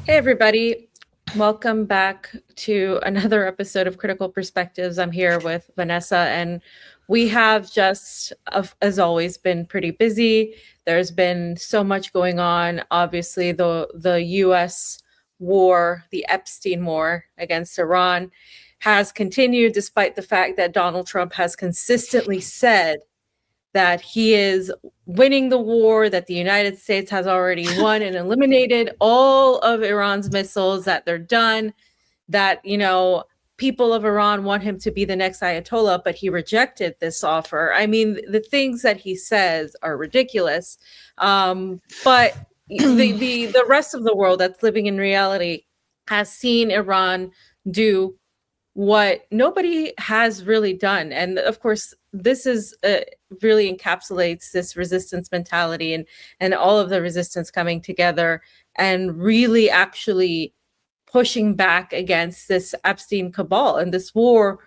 Hey, everybody. Welcome back to another episode of Critical Perspectives. I'm here with Vanessa, and we have just, as always, been pretty busy. There's been so much going on. Obviously, the U.S. war, the Epstein war against Iran, has continued despite the fact that Donald Trump has consistently said that he is winning the war, that the United States has already won and eliminated all of Iran's missiles, that they're done, that, people of Iran want him to be the next Ayatollah, but he rejected this offer. I mean, the things that he says are ridiculous. But the rest of the world that's living in reality has seen Iran do what nobody has really done. And of course, this is really encapsulates this resistance mentality and all of the resistance coming together and really actually pushing back against this Epstein cabal and this war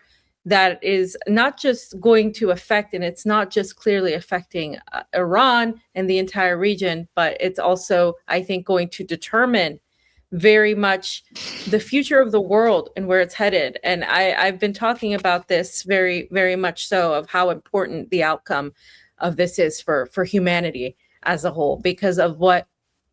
that is not just going to affect, and it's not just clearly affecting Iran and the entire region, but it's also, I think, going to determine very much the future of the world and where it's headed. And I've been talking about this very, very much so, of how important the outcome of this is for humanity as a whole, because of what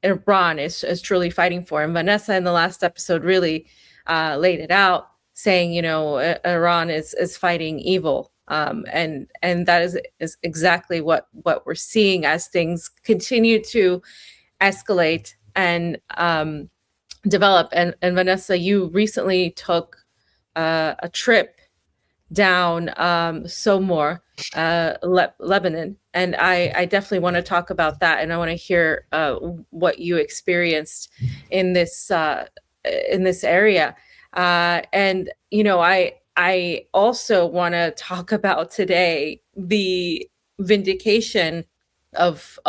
Iran is truly fighting for. And Vanessa in the last episode really laid it out, saying, Iran is fighting evil. And that is exactly what we're seeing as things continue to escalate and develop. And Vanessa, you recently took a trip down Somor, Lebanon, and I definitely want to talk about that, and I want to hear what you experienced in this area. And I also want to talk about today the vindication of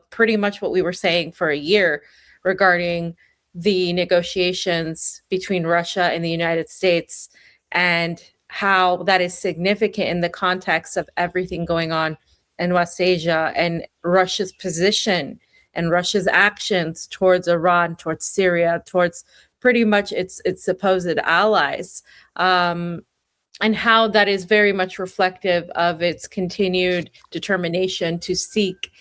pretty much what we were saying for a year regarding the negotiations between Russia and the United States, and how that is significant in the context of everything going on in West Asia and Russia's position and Russia's actions towards Iran, towards Syria, towards pretty much its supposed allies, and how that is very much reflective of its continued determination to seek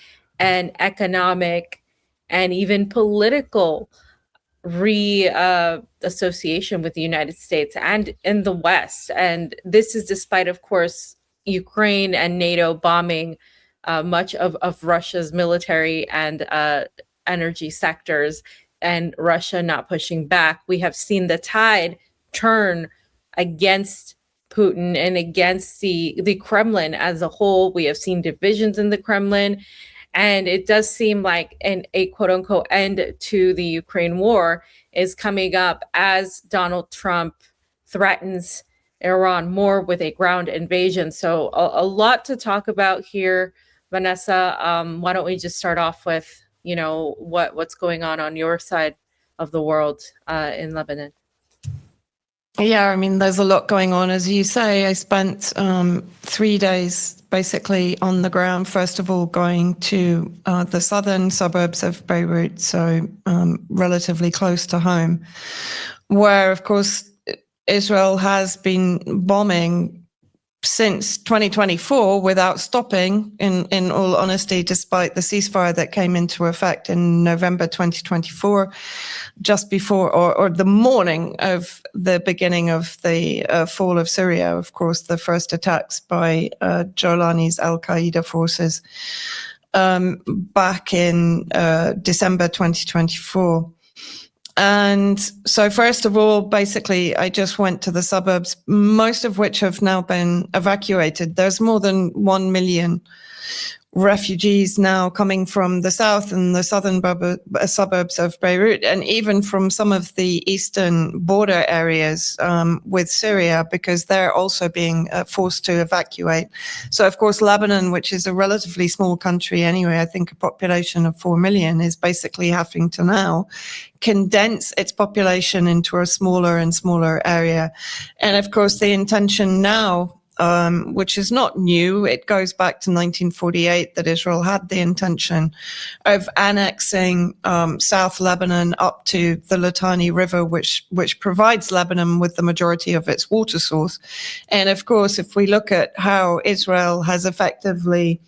an economic and even political association with the United States and in the West. And this is despite, of course, Ukraine and NATO bombing much of Russia's military and energy sectors, and Russia not pushing back. We have seen the tide turn against Putin and against the Kremlin as a whole. We have seen divisions in the Kremlin. And it does seem like a quote unquote end to the Ukraine war is coming up as Donald Trump threatens Iran more with a ground invasion. So a lot to talk about here, Vanessa. Why don't we just start off with, what's going on your side of the world in Lebanon? Yeah, I mean, there's a lot going on. As you say, I spent 3 days basically on the ground, first of all, going to the southern suburbs of Beirut, so relatively close to home, where, of course, Israel has been bombing since 2024 without stopping, in all honesty, despite the ceasefire that came into effect in November 2024, just before or the morning of the beginning of the fall of Syria. Of course, the first attacks by Jolani's Al-Qaeda forces back in December 2024. And so first of all, basically, I just went to the suburbs, most of which have now been evacuated. There's more than 1 million refugees now coming from the south and the southern suburbs of Beirut, and even from some of the eastern border areas with Syria, because they're also being forced to evacuate. So, of course, Lebanon, which is a relatively small country anyway, I think a population of 4 million, is basically having to now condense its population into a smaller and smaller area. And, of course, the intention now which is not new. It goes back to 1948 that Israel had the intention of annexing South Lebanon up to the Litani River, which provides Lebanon with the majority of its water source. And of course, if we look at how Israel has effectively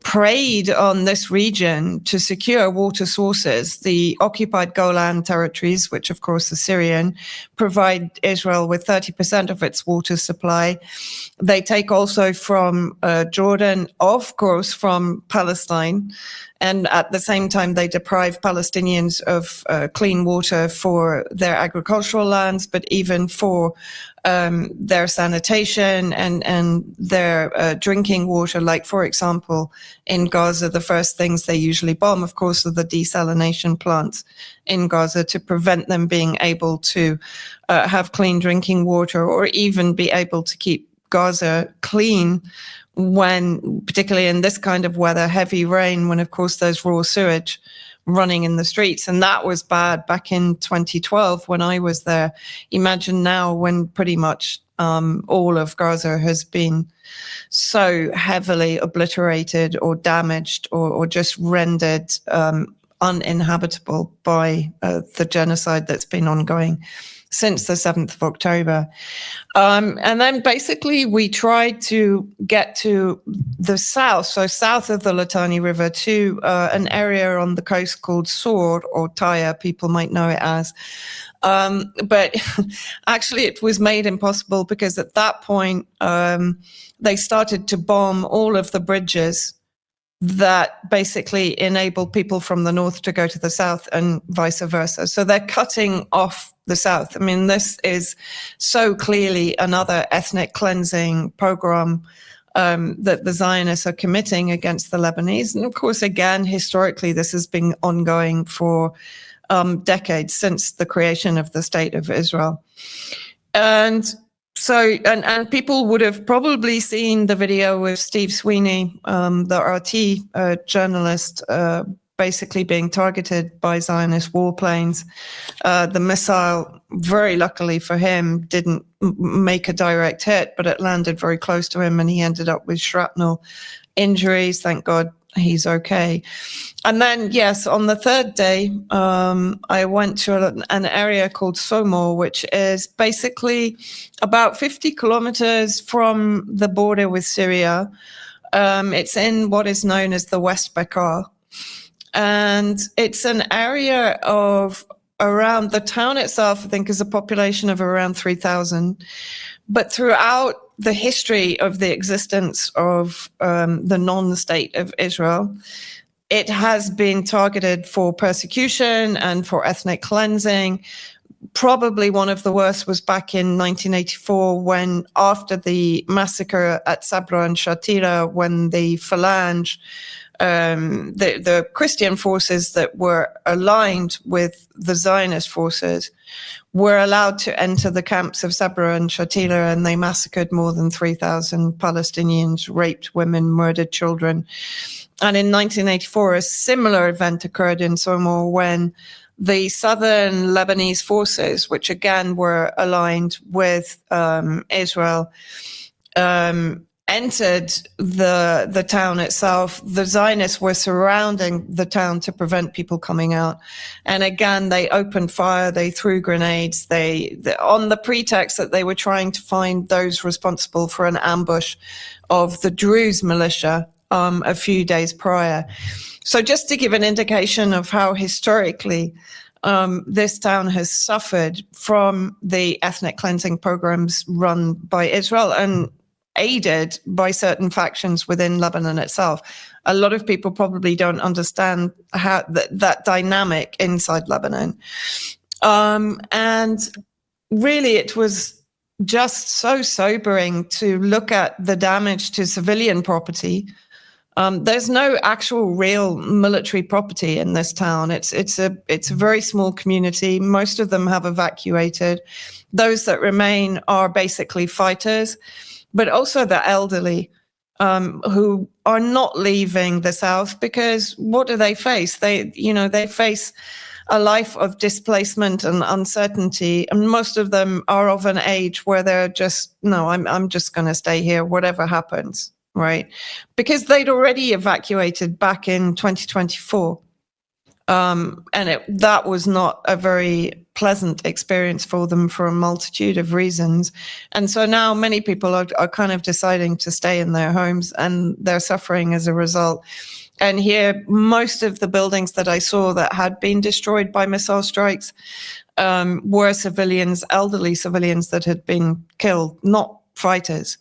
preyed on this region to secure water sources. The occupied Golan territories, which of course are Syrian, provide Israel with 30% of its water supply. They take also from Jordan, of course, from Palestine. And at the same time, they deprive Palestinians of clean water for their agricultural lands, but even for their sanitation and their drinking water. Like, for example, in Gaza, the first things they usually bomb, of course, are the desalination plants in Gaza to prevent them being able to have clean drinking water or even be able to keep Gaza clean when, particularly in this kind of weather, heavy rain, when of course there's raw sewage running in the streets. And that was bad back in 2012 when I was there. Imagine now when pretty much all of Gaza has been so heavily obliterated or damaged or just rendered uninhabitable by the genocide that's been ongoing since the 7th of October. And then basically we tried to get to the south, so south of the Litani River, to an area on the coast called Sor, or Tyre, people might know it as. But actually it was made impossible because at that point they started to bomb all of the bridges that basically enable people from the north to go to the south and vice versa. So they're cutting off the south. I mean, this is so clearly another ethnic cleansing pogrom that the Zionists are committing against the Lebanese. And of course, again, historically, this has been ongoing for decades since the creation of the State of Israel. And so, and people would have probably seen the video with Steve Sweeney, the RT journalist, basically being targeted by Zionist warplanes. The missile, very luckily for him, didn't make a direct hit, but it landed very close to him and he ended up with shrapnel injuries. Thank God he's okay. And then, yes, on the third day, I went to an area called Somor, which is basically about 50 kilometers from the border with Syria. It's in what is known as the West Bekaa. And it's an area of around, the town itself, I think, is a population of around 3,000. But throughout the history of the existence of the non-state of Israel, it has been targeted for persecution and for ethnic cleansing. Probably one of the worst was back in 1984 when, after the massacre at Sabra and Shatila, when the Phalange, the Christian forces that were aligned with the Zionist forces, were allowed to enter the camps of Sabra and Shatila, and they massacred more than 3,000 Palestinians, raped women, murdered children. And in 1984, a similar event occurred in Somor when the southern Lebanese forces, which again were aligned with Israel, entered the town itself. The Zionists were surrounding the town to prevent people coming out. And again, they opened fire, they threw grenades, they on the pretext that they were trying to find those responsible for an ambush of the Druze militia a few days prior. So just to give an indication of how historically this town has suffered from the ethnic cleansing programs run by Israel and aided by certain factions within Lebanon itself. A lot of people probably don't understand how that dynamic inside Lebanon. And really, it was just so sobering to look at the damage to civilian property. There's no actual real military property in this town. It's a very small community. Most of them have evacuated. Those that remain are basically fighters, but also the elderly, who are not leaving the south because what do they face? They face a life of displacement and uncertainty. And most of them are of an age where they're just, no, I'm just going to stay here, whatever happens, right? Because they'd already evacuated back in 2024. And that was not a very pleasant experience for them for a multitude of reasons. And so now many people are kind of deciding to stay in their homes, and they're suffering as a result. And here, most of the buildings that I saw that had been destroyed by missile strikes were civilians, elderly civilians that had been killed, not fighters.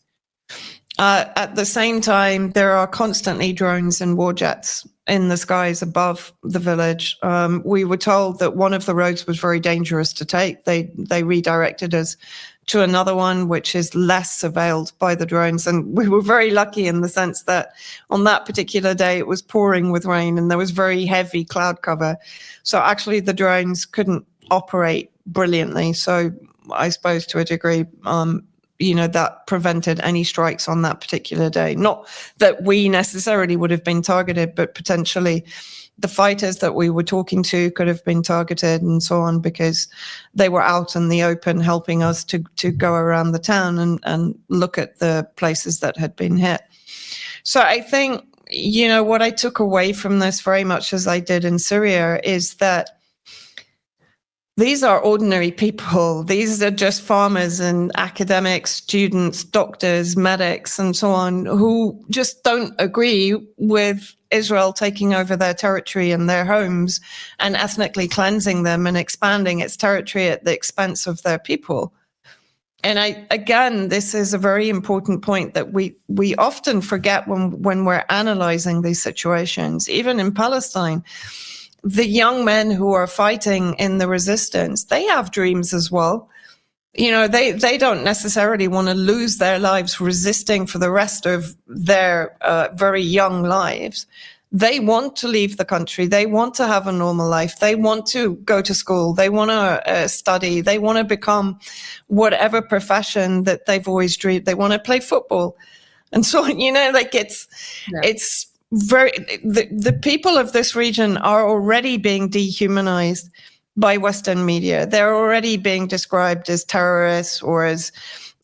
At the same time, there are constantly drones and war jets in the skies above the village. We were told that one of the roads was very dangerous to take. They redirected us to another one, which is less surveilled by the drones. And we were very lucky in the sense that on that particular day, it was pouring with rain and there was very heavy cloud cover. So actually the drones couldn't operate brilliantly. So I suppose to a degree, that prevented any strikes on that particular day. Not that we necessarily would have been targeted, but potentially the fighters that we were talking to could have been targeted and so on, because they were out in the open helping us to go around the town and look at the places that had been hit. So I think, what I took away from this very much as I did in Syria is that these are ordinary people. These are just farmers and academics, students, doctors, medics, and so on, who just don't agree with Israel taking over their territory and their homes and ethnically cleansing them and expanding its territory at the expense of their people. And again, this is a very important point that we often forget when we're analyzing these situations, even in Palestine. The young men who are fighting in the resistance, they have dreams as well. They don't necessarily want to lose their lives resisting for the rest of their very young lives. They want to leave the country. They want to have a normal life. They want to go to school. They want to study. They want to become whatever profession that they've always dreamed. They want to play football. And so, it's very, the people of this region are already being dehumanized by Western media. They're already being described as terrorists or as,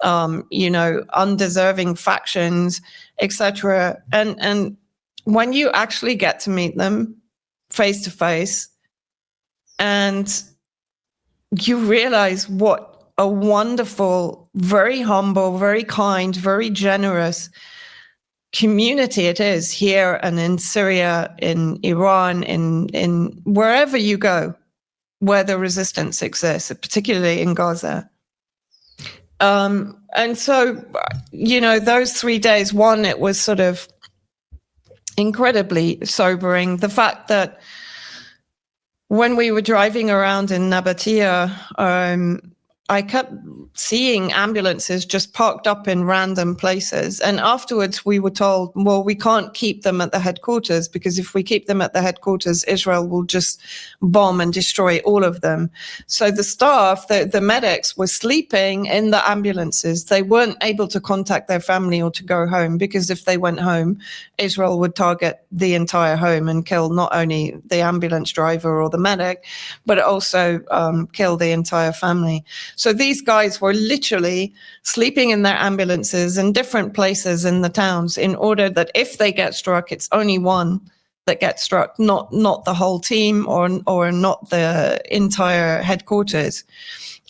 undeserving factions, etc. And when you actually get to meet them face to face, and you realize what a wonderful, very humble, very kind, very generous community it is here and in Syria, in Iran, in wherever you go, where the resistance exists, particularly in Gaza. And so, those 3 days, one, it was sort of incredibly sobering. The fact that when we were driving around in Nabatea, I kept seeing ambulances just parked up in random places. And afterwards we were told, well, we can't keep them at the headquarters, because if we keep them at the headquarters, Israel will just bomb and destroy all of them. So the staff, the medics, were sleeping in the ambulances. They weren't able to contact their family or to go home, because if they went home, Israel would target the entire home and kill not only the ambulance driver or the medic, but also kill the entire family. So these guys were literally sleeping in their ambulances in different places in the towns, in order that if they get struck, it's only one that gets struck, not the whole team or not the entire headquarters.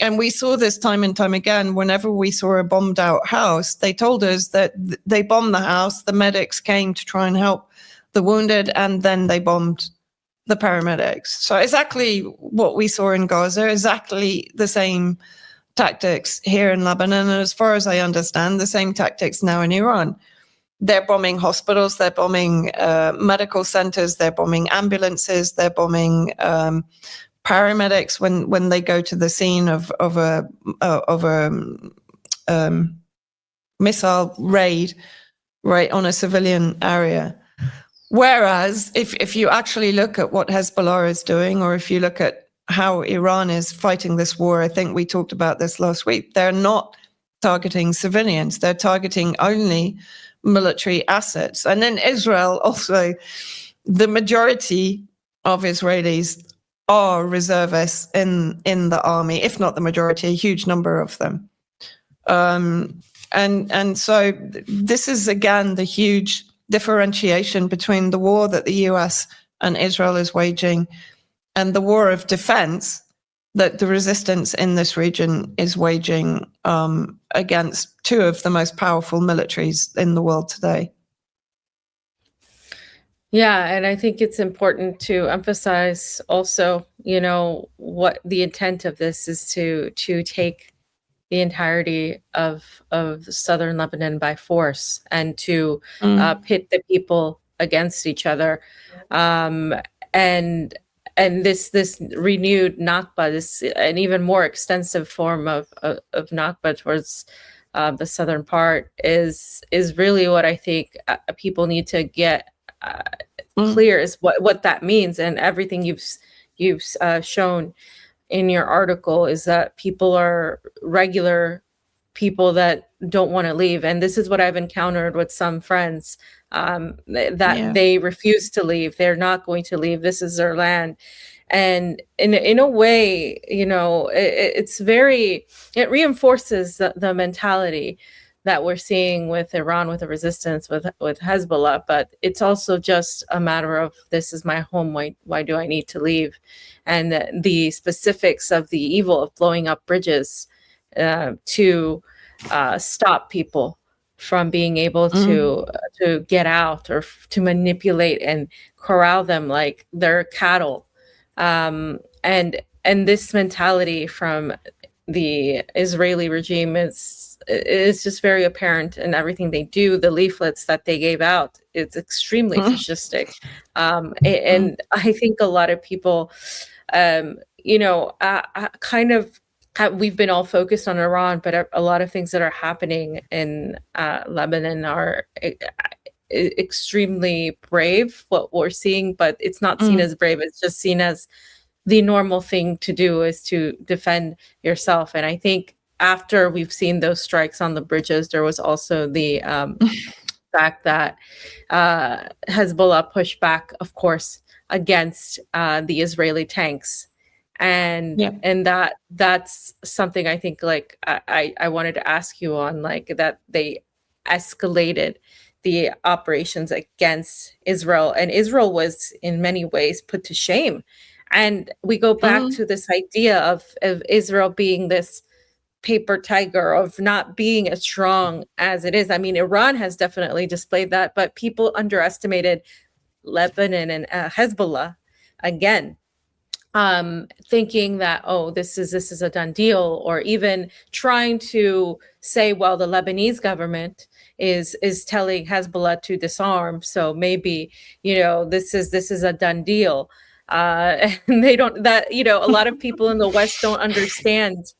And we saw this time and time again. Whenever we saw a bombed out house, they told us that they bombed the house, the medics came to try and help the wounded, and then they bombed the paramedics. So exactly what we saw in Gaza, exactly the same tactics here in Lebanon, and as far as I understand, the same tactics now in Iran. They're bombing hospitals, they're bombing medical centers, they're bombing ambulances, they're bombing paramedics when they go to the scene of a missile raid right on a civilian area. Whereas if you actually look at what Hezbollah is doing, or if you look at how Iran is fighting this war, I think we talked about this last week, they're not targeting civilians, they're targeting only military assets. And in Israel also, the majority of Israelis are reservists in the army, if not the majority, a huge number of them. And so this is, again, the huge differentiation between the war that the US and Israel is waging and the war of defense that the resistance in this region is waging against two of the most powerful militaries in the world today. Yeah, and I think it's important to emphasize also, what the intent of this is to take the entirety of southern Lebanon by force and to pit the people against each other, and this renewed Nakba, this an even more extensive form of Nakba towards the southern part is really what I think people need to get clear is what that means, and everything you've shown in your article is that people are regular people that don't want to leave, and this is what I've encountered with some friends, that they refuse to leave. They're not going to leave. This is their land. And in a way, it reinforces the mentality that we're seeing with Iran, with the resistance, with Hezbollah, but it's also just a matter of, this is my home, why do I need to leave? And the specifics of the evil of blowing up bridges to stop people from being able to get out, or to manipulate and corral them like they're cattle. And this mentality from the Israeli regime is just very apparent in everything they do. The leaflets that they gave out, it's extremely fascistic. And I think a lot of people, we've been all focused on Iran, but a lot of things that are happening in Lebanon are extremely brave, what we're seeing, but it's not seen as brave. It's just seen as the normal thing to do, is to defend yourself. And I think after we've seen those strikes on the bridges, there was also the fact that Hezbollah pushed back, of course, against the Israeli tanks. And that's something I think, like, I wanted to ask you on, like, that they escalated the operations against Israel, and Israel was in many ways put to shame. And we go back to this idea of Israel being this paper tiger, of not being as strong as it is. I mean, Iran has definitely displayed that, but people underestimated Lebanon and Hezbollah again, thinking that, this is a done deal, or even trying to say, well, the Lebanese government is telling Hezbollah to disarm, so maybe this is a done deal. And they don't, that a lot of people in the West don't understand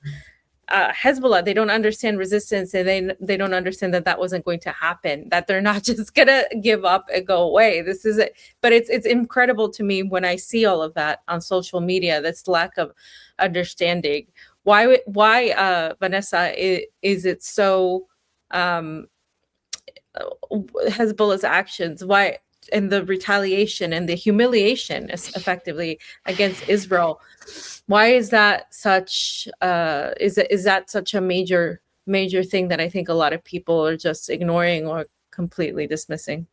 Hezbollah. They don't understand resistance, and they don't understand that wasn't going to happen, that they're not just gonna give up and go away. This is it. But it's incredible to me when I see all of that on social media, this lack of understanding. Why Vanessa, is it so Hezbollah's actions, why, and the retaliation and the humiliation effectively against Israel, why is that such is that such a major thing that I think a lot of people are just ignoring or completely dismissing?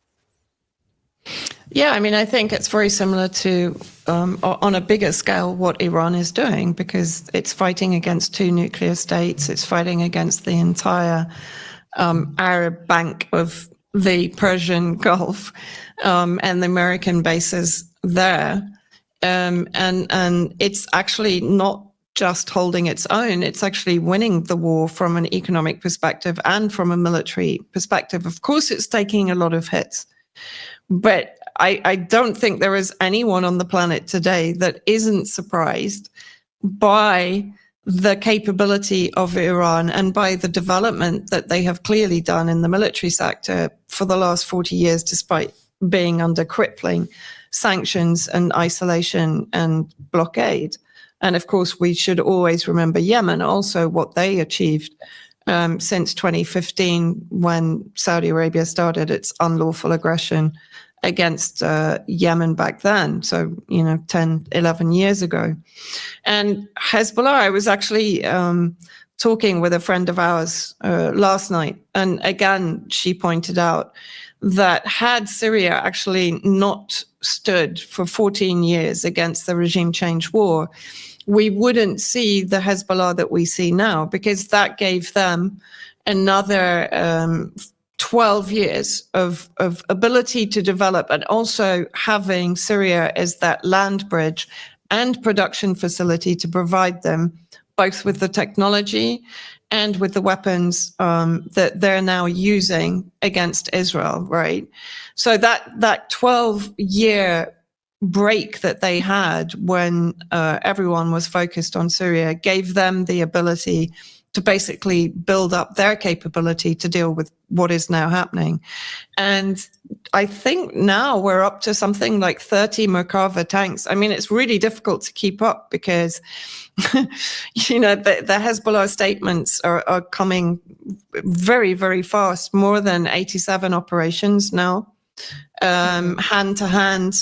Yeah, I mean, I think it's very similar to, on a bigger scale, what Iran is doing, because it's fighting against two nuclear states. It's fighting against the entire Arab bank of the Persian Gulf, and the American bases there. And it's actually not just holding its own, it's actually winning the war from an economic perspective and from a military perspective. Of course, it's taking a lot of hits, but I don't think there is anyone on the planet today that isn't surprised by the capability of Iran and by the development that they have clearly done in the military sector for the last 40 years, despite being under crippling sanctions and isolation and blockade. And of course, we should always remember Yemen, also what they achieved since 2015, when Saudi Arabia started its unlawful aggression against Yemen back then. So, 10, 11 years ago. And Hezbollah, I was actually talking with a friend of ours last night. And again, she pointed out that had Syria actually not stood for 14 years against the regime change war, we wouldn't see the Hezbollah that we see now, because that gave them another 12 years of ability to develop, and also having Syria as that land bridge and production facility to provide them both with the technology and with the weapons that they're now using against Israel, right? So that 12-year break that they had when everyone was focused on Syria gave them the ability to basically build up their capability to deal with what is now happening. And I think now we're up to something like 30 Merkava tanks. I mean, it's really difficult to keep up because, the Hezbollah statements are coming very, very fast, more than 87 operations now. Hand-to-hand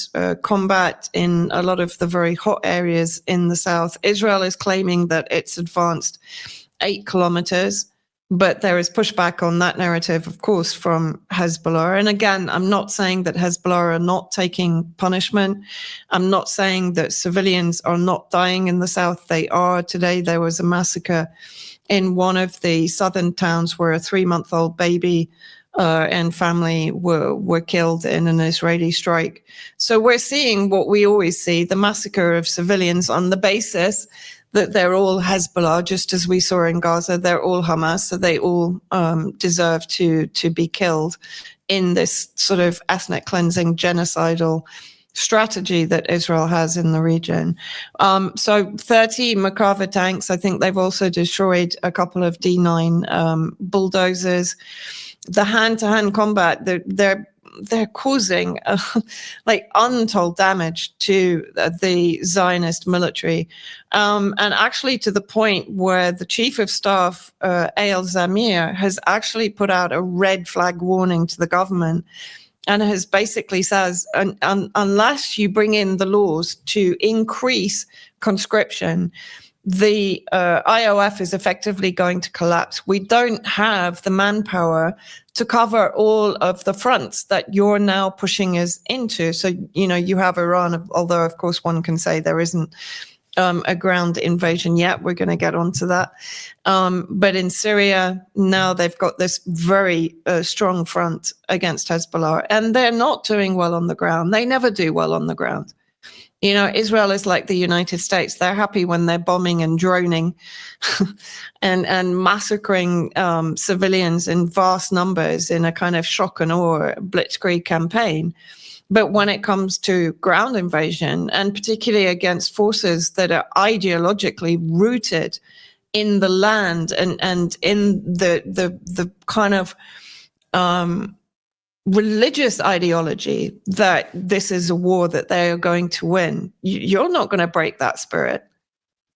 combat in a lot of the very hot areas in the south. Israel is claiming that it's advanced 8 kilometers, but there is pushback on that narrative, of course, from Hezbollah. And again, I'm not saying that Hezbollah are not taking punishment. I'm not saying that civilians are not dying in the south. They are. Today, there was a massacre in one of the southern towns where a 3-month-old baby and family were killed in an Israeli strike. So we're seeing what we always see, the massacre of civilians on the basis that they're all Hezbollah, just as we saw in Gaza. They're all Hamas, so they all deserve to be killed in this sort of ethnic cleansing, genocidal strategy that Israel has in the region. So 30 Merkava tanks. I think they've also destroyed a couple of D9 bulldozers. The hand-to-hand combat, they're causing like untold damage to the Zionist military, and actually to the point where the chief of staff, Eyal Zamir, has actually put out a red flag warning to the government, and has basically says, unless you bring in the laws to increase conscription, the IOF is effectively going to collapse. We don't have the manpower to cover all of the fronts that you're now pushing us into. So, you have Iran, although, of course, one can say there isn't a ground invasion yet. We're going to get onto that. But in Syria, now they've got this very strong front against Hezbollah, and they're not doing well on the ground. They never do well on the ground. Israel is like the United States. They're happy when they're bombing and droning and massacring civilians in vast numbers in a kind of shock and awe blitzkrieg campaign. But when it comes to ground invasion, and particularly against forces that are ideologically rooted in the land and in the kind of religious ideology that this is a war that they are going to win, you're not going to break that spirit.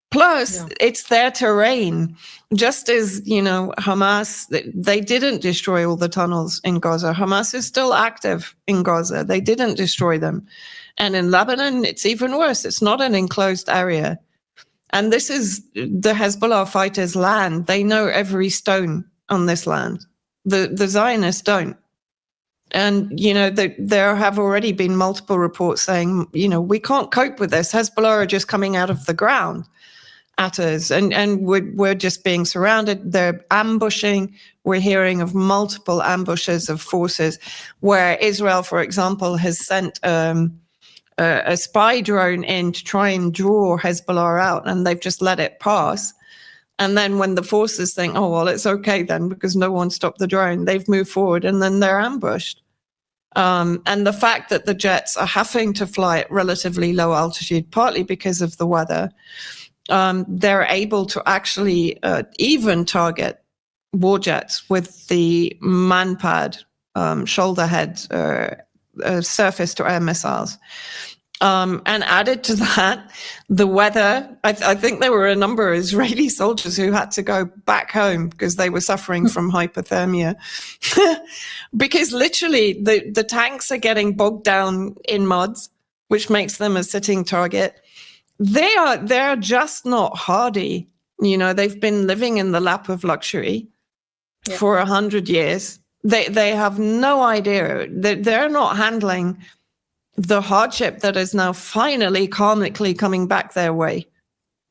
Plus, it's their terrain. Just as, Hamas, they didn't destroy all the tunnels in Gaza. Hamas is still active in Gaza. They didn't destroy them. And in Lebanon, it's even worse. It's not an enclosed area. And this is the Hezbollah fighters' land. They know every stone on this land. The Zionists don't. And, there have already been multiple reports saying, we can't cope with this. Hezbollah are just coming out of the ground at us, and we're just being surrounded. They're ambushing. We're hearing of multiple ambushes of forces where Israel, for example, has sent a spy drone in to try and draw Hezbollah out, and they've just let it pass. And then when the forces think, oh, well, it's okay then because no one stopped the drone, they've moved forward and then they're ambushed. And the fact that the jets are having to fly at relatively low altitude, partly because of the weather, they're able to actually even target war jets with the Manpad shoulder head surface-to-air missiles. And added to that, the weather. I think there were a number of Israeli soldiers who had to go back home because they were suffering from hypothermia. Because literally the tanks are getting bogged down in mud, which makes them a sitting target. They're just not hardy. They've been living in the lap of luxury for 100 years. They have no idea. They're not handling the hardship that is now finally karmically coming back their way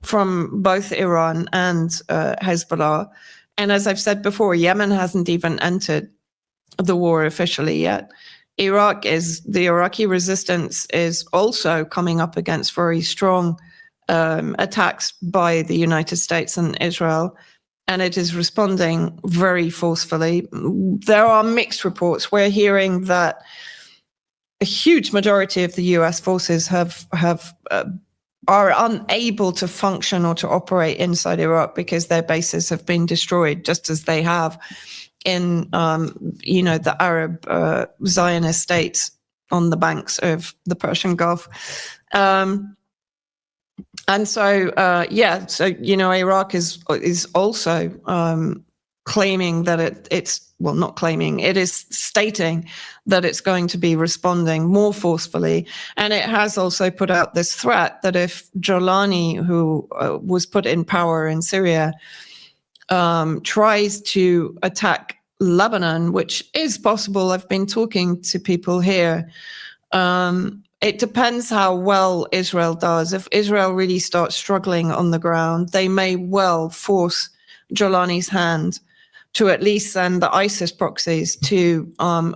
from both Iran and Hezbollah. And as I've said before, Yemen hasn't even entered the war officially yet. The Iraqi resistance is also coming up against very strong attacks by the United States and Israel, and it is responding very forcefully. There are mixed reports. We're hearing that a huge majority of the U.S. forces are unable to function or to operate inside Iraq because their bases have been destroyed, just as they have in the Arab Zionist states on the banks of the Persian Gulf. Iraq is also claiming that it is stating that it's going to be responding more forcefully. And it has also put out this threat that if Jolani, who was put in power in Syria, tries to attack Lebanon, which is possible. I've been talking to people here. It depends how well Israel does. If Israel really starts struggling on the ground, they may well force Jolani's hand to at least send the ISIS proxies to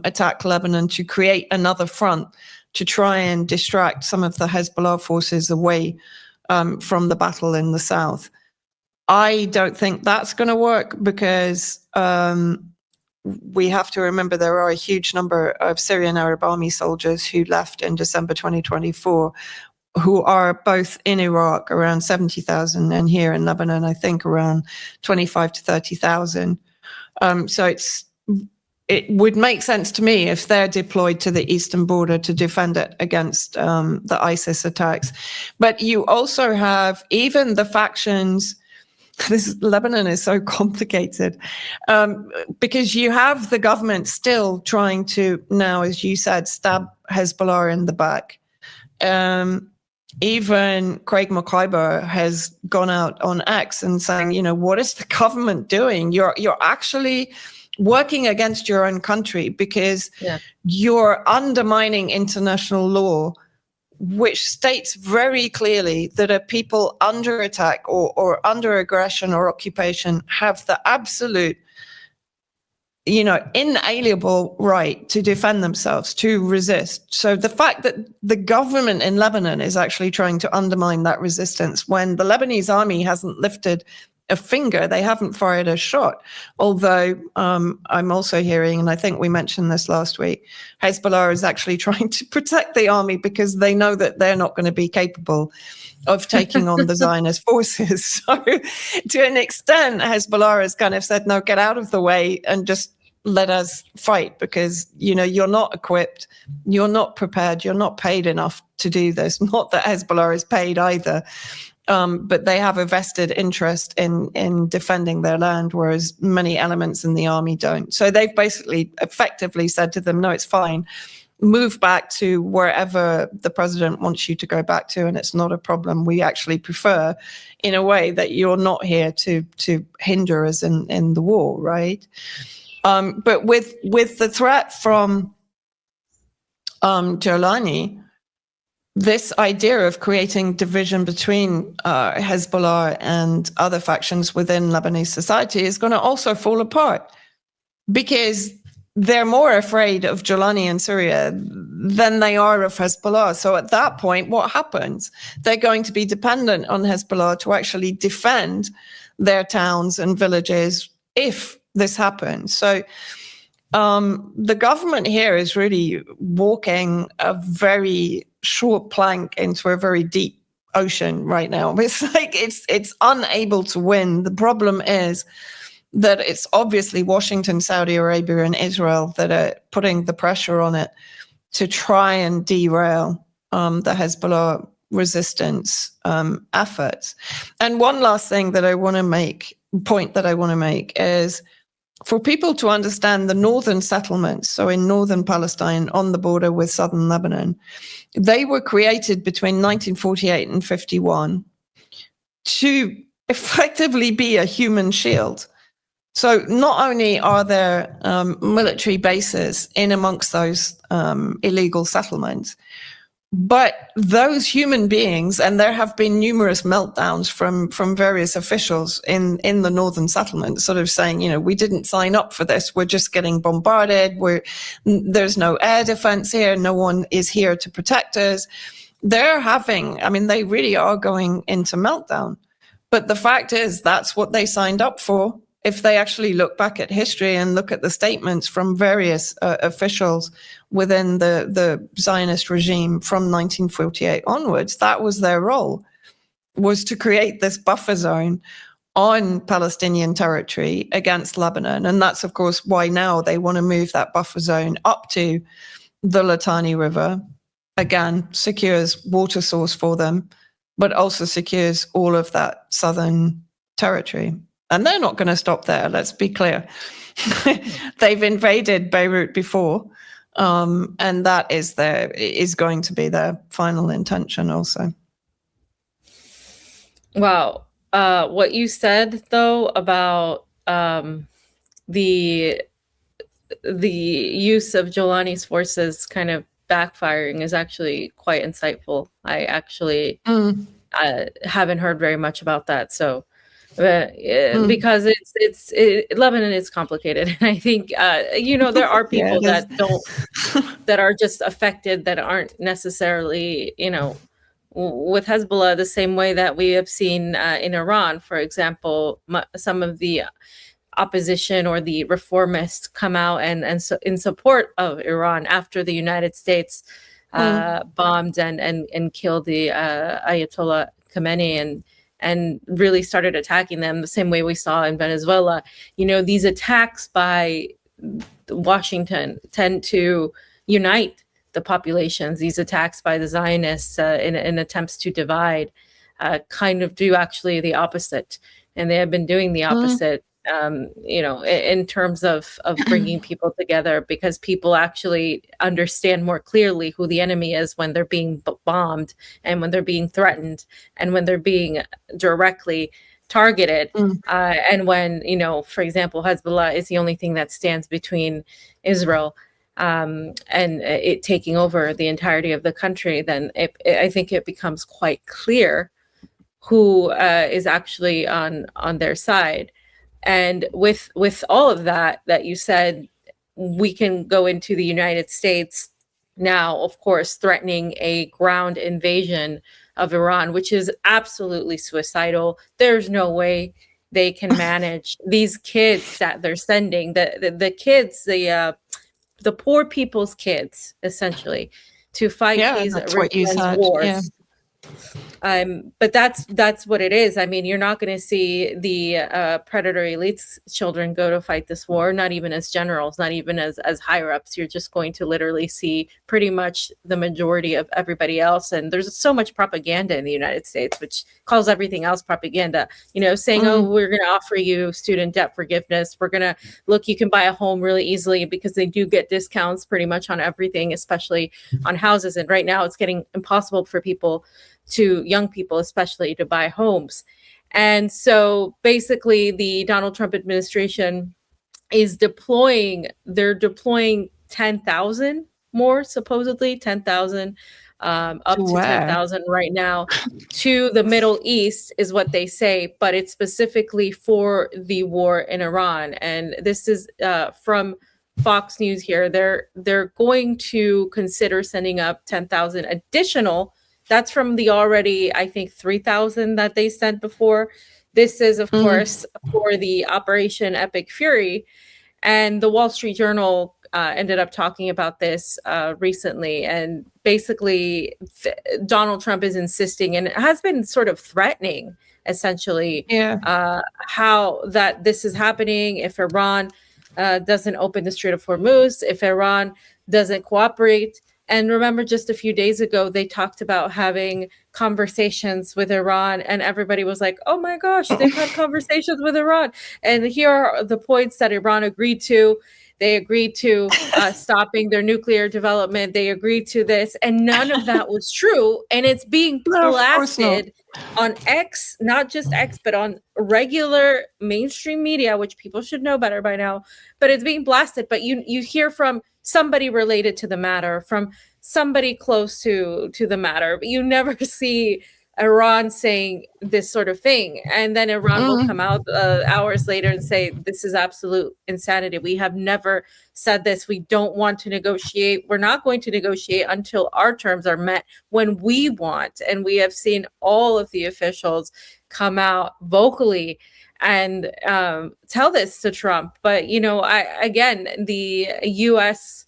attack Lebanon, to create another front, to try and distract some of the Hezbollah forces away from the battle in the south. I don't think that's going to work because we have to remember there are a huge number of Syrian Arab Army soldiers who left in December 2024, who are both in Iraq, around 70,000, and here in Lebanon, I think around 25 to 30,000. So it would make sense to me if they're deployed to the eastern border to defend it against the ISIS attacks. But you also have even the factions. Lebanon is so complicated because you have the government still trying to now, as you said, stab Hezbollah in the back. Even Craig McIver has gone out on X and saying, what is the government doing? You're actually working against your own country because you're undermining international law, which states very clearly that a people under attack or under aggression or occupation have the absolute, inalienable right to defend themselves, to resist. So the fact that the government in Lebanon is actually trying to undermine that resistance when the Lebanese army hasn't lifted a finger, they haven't fired a shot. Although I'm also hearing, and I think we mentioned this last week, Hezbollah is actually trying to protect the army because they know that they're not going to be capable of taking on the Zionist forces. So to an extent, Hezbollah has kind of said, no, get out of the way and just let us fight because, you're not equipped, you're not prepared, you're not paid enough to do this. Not that Hezbollah is paid either. But they have a vested interest in defending their land, whereas many elements in the army don't. So they've basically effectively said to them, no, it's fine. Move back to wherever the president wants you to go back to, and it's not a problem. We actually prefer, in a way, that you're not here to hinder us in the war, right? But with the threat from Jolani, this idea of creating division between Hezbollah and other factions within Lebanese society is going to also fall apart because they're more afraid of Jolani in Syria than they are of Hezbollah. So at that point, what happens? They're going to be dependent on Hezbollah to actually defend their towns and villages if this happens. So the government here is really walking a very short plank into a very deep ocean right now. It's like it's unable to win. The problem is that it's obviously Washington, Saudi Arabia, and Israel that are putting the pressure on it to try and derail the Hezbollah resistance efforts. And one last thing that I want to make is for people to understand the northern settlements, so in northern Palestine on the border with southern Lebanon, they were created between 1948 and 51 to effectively be a human shield. So not only are there military bases in amongst those illegal settlements, but those human beings, and there have been numerous meltdowns from various officials in the northern settlement, sort of saying, we didn't sign up for this. We're just getting bombarded. There's no air defense here. No one is here to protect us. They really are going into meltdown. But the fact is, that's what they signed up for. If they actually look back at history and look at the statements from various officials within the Zionist regime from 1948 onwards, that was their role, was to create this buffer zone on Palestinian territory against Lebanon. And that's, of course, why now they want to move that buffer zone up to the Litani River. Again, secures water source for them, but also secures all of that southern territory. And they're not going to stop there, let's be clear. They've invaded Beirut before, and that is going to be their final intention also. Wow. What you said, though, about the use of Jolani's forces kind of backfiring is actually quite insightful. I actually haven't heard very much about that. So because Lebanon is complicated, and I think there are people that that are just affected, that aren't necessarily with Hezbollah the same way that we have seen in Iran, for example. Some of the opposition or the reformists come out and so in support of Iran after the United States bombed and killed the Ayatollah Khamenei and really started attacking them the same way we saw in Venezuela. These attacks by Washington tend to unite the populations. These attacks by the Zionists in attempts to divide kind of do actually the opposite. And they have been doing the opposite, in terms of bringing people together, because people actually understand more clearly who the enemy is when they're being bombed and when they're being threatened and when they're being directly targeted. And when, for example, Hezbollah is the only thing that stands between Israel and it taking over the entirety of the country, then I think it becomes quite clear who is actually on their side. And with all of that you said, we can go into the United States now, of course, threatening a ground invasion of Iran, which is absolutely suicidal. There's no way they can manage these kids that they're sending, the kids, the poor people's kids, essentially, to fight these wars. Yeah. But that's what it is. I mean, you're not going to see the predator elite's children go to fight this war, not even as generals, not even as higher ups. You're just going to literally see pretty much the majority of everybody else. And there's so much propaganda in the United States, which calls everything else propaganda, saying, oh, we're going to offer you student debt forgiveness. We're going to you can buy a home really easily, because they do get discounts pretty much on everything, especially on houses. And right now it's getting impossible for young people especially, to buy homes. And so basically the Donald Trump administration is deploying 10,000 more, supposedly 10,000 up to 10,000 right now to the Middle East is what they say, but it's specifically for the war in Iran. And this is from Fox News here. They're going to consider sending up 10,000 additional. That's from the already, I think, 3,000 that they sent before. This is, of course, for the Operation Epic Fury. And the Wall Street Journal ended up talking about this recently. And basically, Donald Trump is insisting, and has been sort of threatening, essentially, how that this is happening if Iran doesn't open the Strait of Hormuz, if Iran doesn't cooperate And remember, just a few days ago, they talked about having conversations with Iran, and everybody was like, oh my gosh, they've had conversations with Iran. And here are the points that Iran agreed to. They agreed to stopping their nuclear development. They agreed to this, and none of that was true. And it's being No, of course not. blasted on X, not just X, but on regular mainstream media, which people should know better by now. But it's being blasted. But you hear from somebody related to the matter, from somebody close to the matter, but you never see Iran saying this sort of thing. And then Iran will come out hours later and say, this is absolute insanity. We have never said this. We don't want to negotiate. We're not going to negotiate until our terms are met when we want. And we have seen all of the officials come out vocally and tell this to Trump. But, you know, again, the U.S.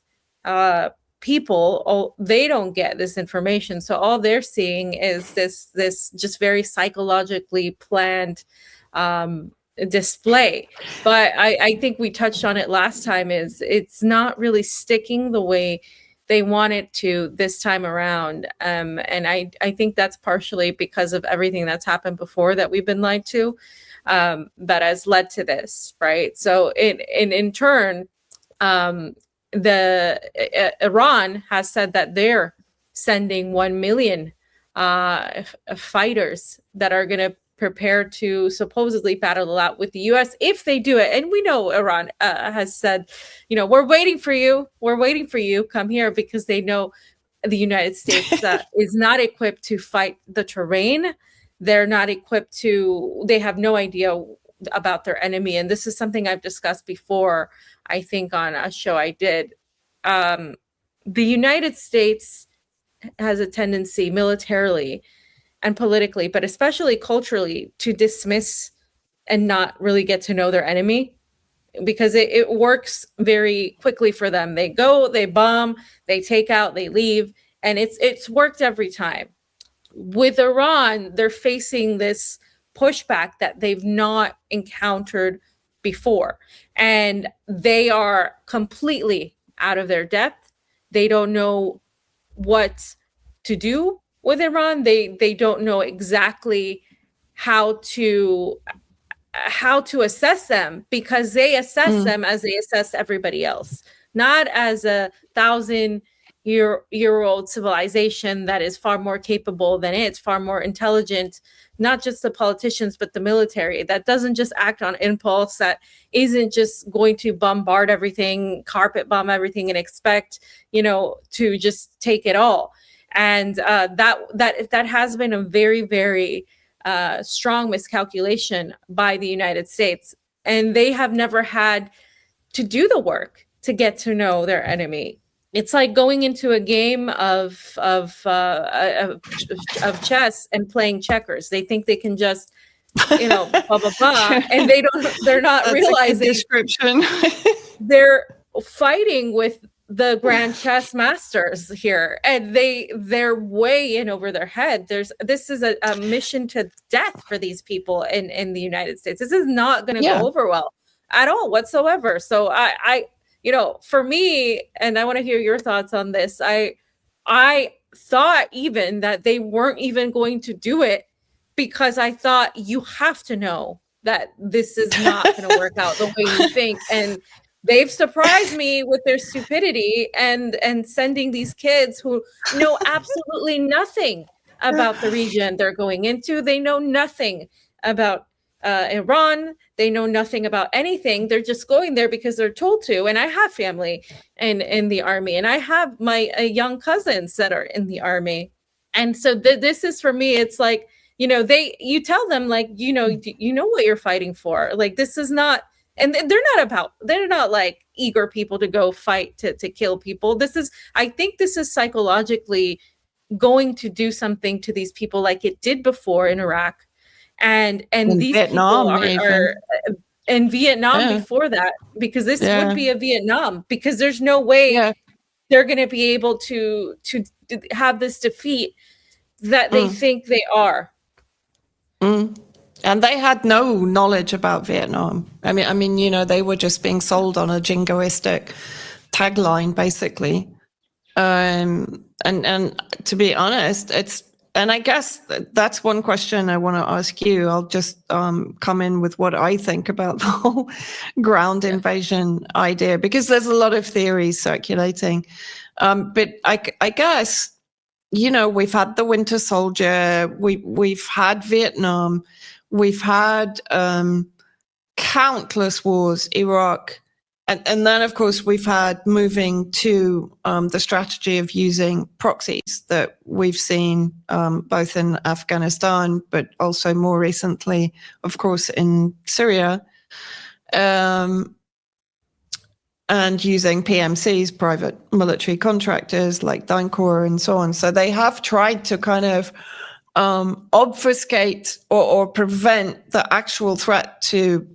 People, they don't get this information. So all they're seeing is this just very psychologically planned display. But I think we touched on it last time, is it's not really sticking the way they want it to this time around. And I think that's partially because of everything that's happened before that we've been lied to, that has led to this, right? So in turn, Iran has said that they're sending 1 million fighters that are going to prepare to supposedly battle it out with the U.S. if they do it. And we know Iran has said, you know, we're waiting for you. We're waiting for you. Come here, because they know the United States is not equipped to fight the terrain. They're not equipped to, they have no idea about their enemy. And this is something I've discussed before, I think on a show I did. The United States has a tendency militarily and politically, but especially culturally, to dismiss and not really get to know their enemy, because it works very quickly for them. They go, they bomb, they take out, they leave, and it's worked every time. With Iran, they're facing this pushback that they've not encountered before, and they are completely out of their depth. They don't know what to do with Iran. They don't know exactly how to assess them, because they assess them as they assess everybody else, not as a 1,000-year-old civilization that is far more capable than it's far more intelligent. Not just the politicians, but the military that doesn't just act on impulse, that isn't just going to bombard everything, carpet bomb everything, and expect, you know, to just take it all. And that has been a very, very strong miscalculation by the United States. And they have never had to do the work to get to know their enemy. It's like going into a game of chess and playing checkers. They think they can just, you know, blah blah blah, and they're not That's realizing a good description. they're fighting with the grand chess masters here, and they're way in over their head. This is a mission to death for these people in the United States. This is not going to go over well at all whatsoever. So I you know, for me, and I want to hear your thoughts on this, I thought even that they weren't even going to do it, because I thought you have to know that this is not going to work out the way you think. And they've surprised me with their stupidity and sending these kids who know absolutely nothing about the region they're going into. They know nothing about Iran. They know nothing about anything. They're just going there because they're told to. And I have family in the army, and I have my young cousins that are in the army. And so this is, for me, it's like, you know, you tell them, like, you know what you're fighting for. Like, this is not, and they're not like eager people to go fight to kill people. I think this is psychologically going to do something to these people like it did before in Iraq. And these Vietnam, people are in Vietnam before that, because this would be a Vietnam, because there's no way they're going to be able to have this defeat that they think they are. And they had no knowledge about Vietnam. I mean, you know, they were just being sold on a jingoistic tagline, basically. And to be honest, and I guess that's one question I want to ask you. I'll just come in with what I think about the whole ground invasion idea, because there's a lot of theories circulating. But I guess, we've had the Winter Soldier, we've had Vietnam, we've had countless wars, Iraq. And then, of course, we've had moving to the strategy of using proxies that we've seen both in Afghanistan, but also more recently, of course, in Syria, and using PMCs, private military contractors like DynCorp and so on. So they have tried to kind of obfuscate or prevent the actual threat to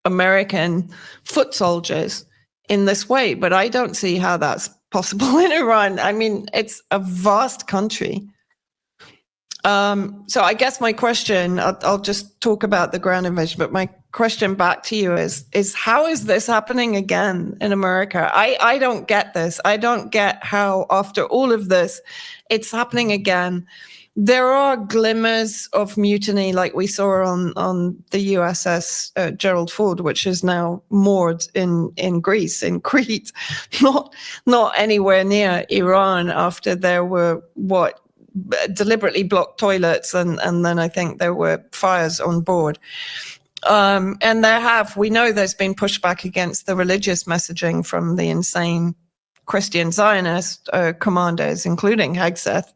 American foot soldiers in this way, but I don't see how that's possible in Iran. I mean, it's a vast country. So I guess my question, I'll just talk about the ground invasion, but my question back to you is how is this happening again in America? I don't get this. I don't get how after all of this, it's happening again. There are glimmers of mutiny, like we saw on the USS Gerald Ford, which is now moored in Greece, in Crete, not anywhere near Iran. After there were deliberately blocked toilets, and then I think there were fires on board. And we know there's been pushback against the religious messaging from the insane Christian Zionist commanders, including Hegseth.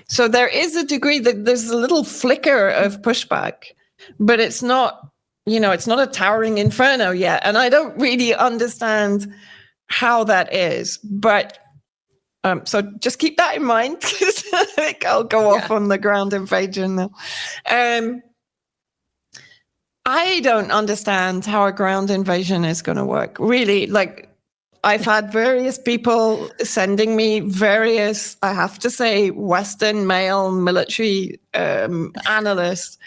So there is a degree that there's a little flicker of pushback, but it's not, it's not a towering inferno yet. And I don't really understand how that is. But so just keep that in mind, because I think I'll go off on the ground invasion now. I don't understand how a ground invasion is going to work. Really, I've had various people sending me various, I have to say, Western male military analysts,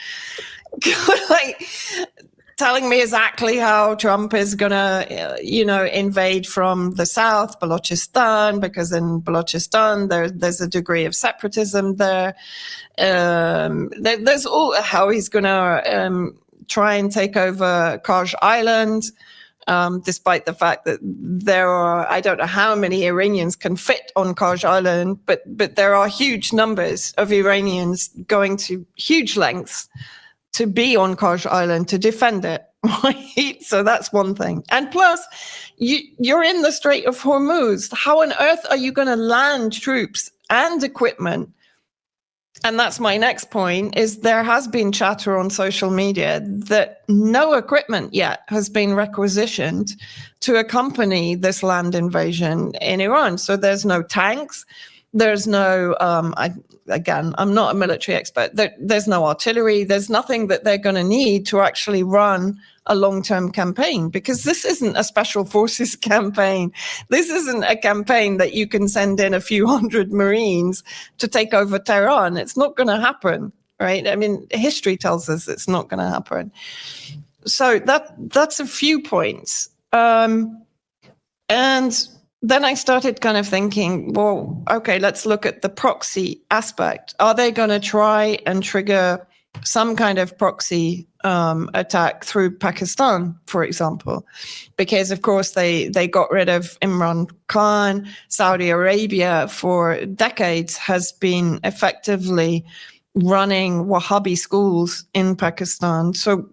telling me exactly how Trump is going to, invade from the south, Balochistan, because in Balochistan there's a degree of separatism there. There's all how he's going to try and take over Kaj Island. Despite the fact that there are, I don't know how many Iranians can fit on Kaj Island, but there are huge numbers of Iranians going to huge lengths to be on Kaj Island to defend it, right? So that's one thing. And plus, you're in the Strait of Hormuz. How on earth are you going to land troops and equipment? And that's my next point, is there has been chatter on social media that no equipment yet has been requisitioned to accompany this land invasion in Iran. So there's no tanks, there's no, I'm not a military expert, there's no artillery, there's nothing that they're going to need to actually run a long-term campaign, because this isn't a special forces campaign. This isn't a campaign that you can send in a few hundred Marines to take over Tehran. It's not going to happen, right? I mean, history tells us it's not going to happen. So that's a few points. And then I started kind of thinking, well, okay, let's look at the proxy aspect. Are they going to try and trigger some kind of proxy attack through Pakistan, for example? Because, of course, they got rid of Imran Khan. Saudi Arabia for decades has been effectively running Wahhabi schools in Pakistan. So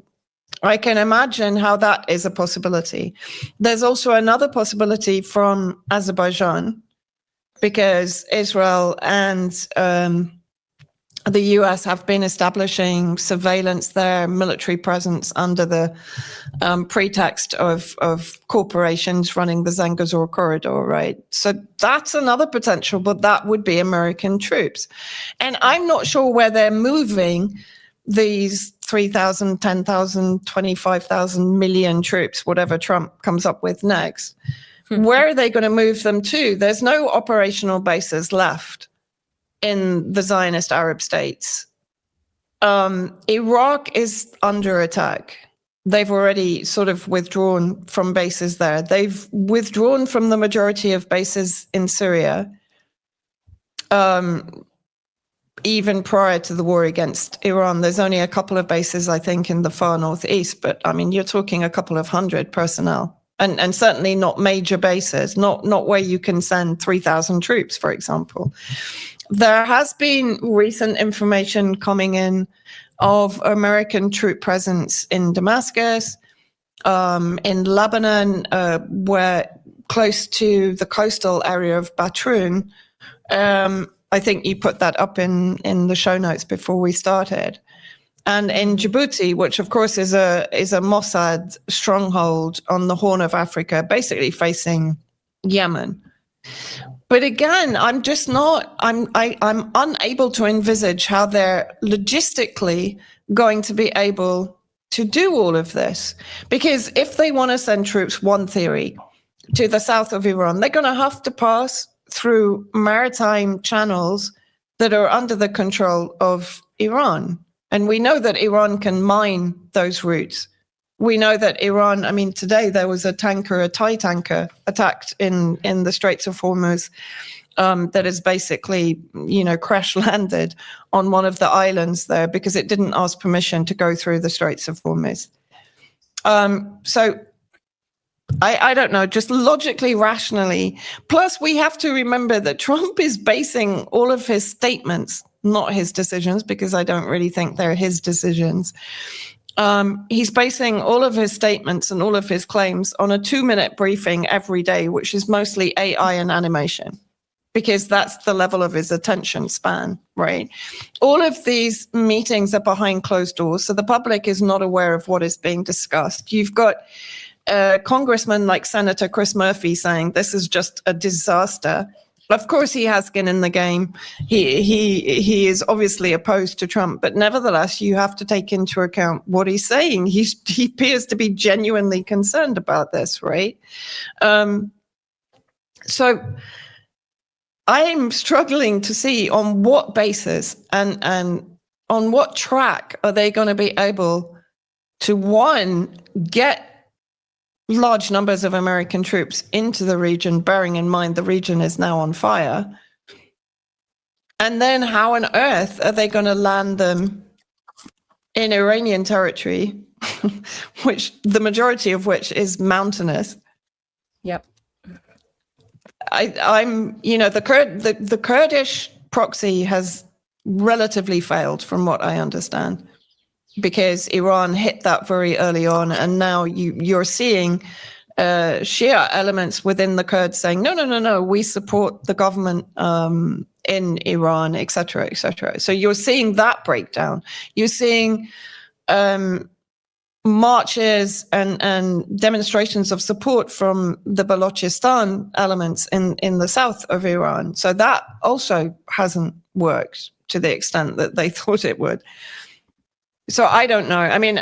I can imagine how that is a possibility. There's also another possibility from Azerbaijan, because Israel and the U.S. have been establishing surveillance there, military presence under the pretext of corporations running the Zangezur corridor, right? So that's another potential, but that would be American troops. And I'm not sure where they're moving these 3,000, 10,000, 25,000 million troops, whatever Trump comes up with next. Where are they going to move them to? There's no operational bases left in the Zionist Arab states. Iraq is under attack. They've already sort of withdrawn from bases there. They've withdrawn from the majority of bases in Syria. even prior to the war against Iran. There's only a couple of bases, I think, in the far northeast, but I mean, you're talking a couple of hundred personnel. And certainly not major bases, not where you can send 3,000 troops, for example. There has been recent information coming in of American troop presence in Damascus, in Lebanon, where close to the coastal area of Batroun. I think you put that up in the show notes before we started. And in Djibouti, which of course is a Mossad stronghold on the Horn of Africa, basically facing Yemen. But again, I'm unable to envisage how they're logistically going to be able to do all of this. Because if they want to send troops, one theory, to the south of Iran, they're going to have to pass through maritime channels that are under the control of Iran. And we know that Iran can mine those routes. We know that Iran, I mean, today there was a Thai tanker attacked in the Straits of Hormuz that is basically, crash landed on one of the islands there because it didn't ask permission to go through the Straits of Hormuz. So I don't know, just logically, rationally. Plus, we have to remember that Trump is basing all of his statements, not his decisions, because I don't really think they're his decisions. He's basing all of his statements and all of his claims on a 2-minute briefing every day, which is mostly AI and animation, because that's the level of his attention span, right? All of these meetings are behind closed doors, so the public is not aware of what is being discussed. You've got congressmen like Senator Chris Murphy saying this is just a disaster. Of course, he has skin in the game. He is obviously opposed to Trump, but nevertheless, you have to take into account what he's saying. He appears to be genuinely concerned about this, right? So I'm struggling to see on what basis and on what track are they going to be able to, one, get large numbers of American troops into the region, bearing in mind the region is now on fire. And then how on earth are they going to land them in Iranian territory, which the majority of which is mountainous? Yep. The Kurdish proxy has relatively failed from what I understand, because Iran hit that very early on, and now you're seeing Shia elements within the Kurds saying, no, we support the government in Iran, et cetera, et cetera. So you're seeing that breakdown. You're seeing marches and demonstrations of support from the Balochistan elements in the south of Iran. So that also hasn't worked to the extent that they thought it would. So I don't know. I mean,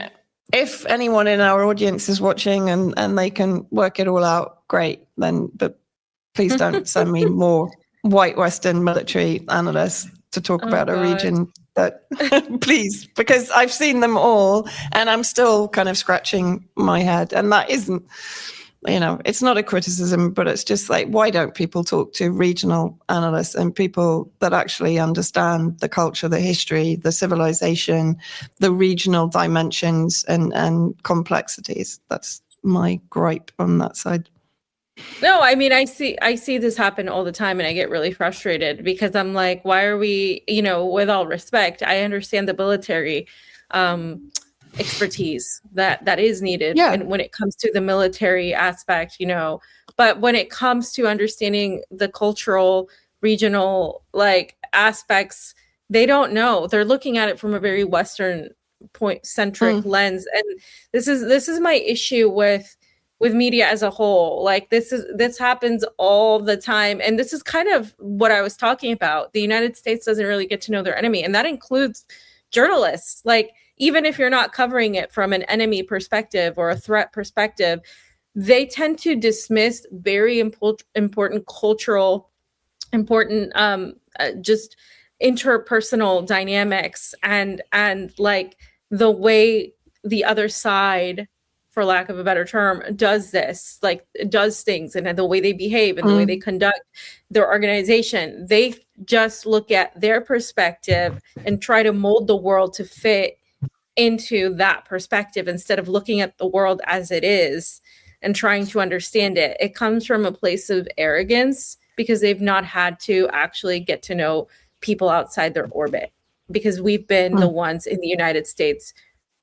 if anyone in our audience is watching and they can work it all out, great. But please don't send me more white Western military analysts to talk about a region that, please, because I've seen them all and I'm still kind of scratching my head. And that isn't, it's not a criticism, but it's just like, why don't people talk to regional analysts and people that actually understand the culture, the history, the civilization, the regional dimensions and complexities? That's my gripe on that side. No, I mean, I see this happen all the time and I get really frustrated because I'm like, why are we, with all respect, I understand the military expertise that is needed when it comes to the military aspect, but when it comes to understanding the cultural, regional aspects, they don't know. They're looking at it from a very Western point centric lens. And this is my issue with media as a whole. This happens all the time. And this is kind of what I was talking about. The United States doesn't really get to know their enemy. And that includes journalists. Even if you're not covering it from an enemy perspective or a threat perspective, they tend to dismiss very important cultural, just interpersonal dynamics and the way the other side, for lack of a better term, does this, like does things, and the way they behave and the way they conduct their organization. They just look at their perspective and try to mold the world to fit into that perspective instead of looking at the world as it is and trying to understand it. It comes from a place of arrogance because they've not had to actually get to know people outside their orbit, because we've been the ones in the United States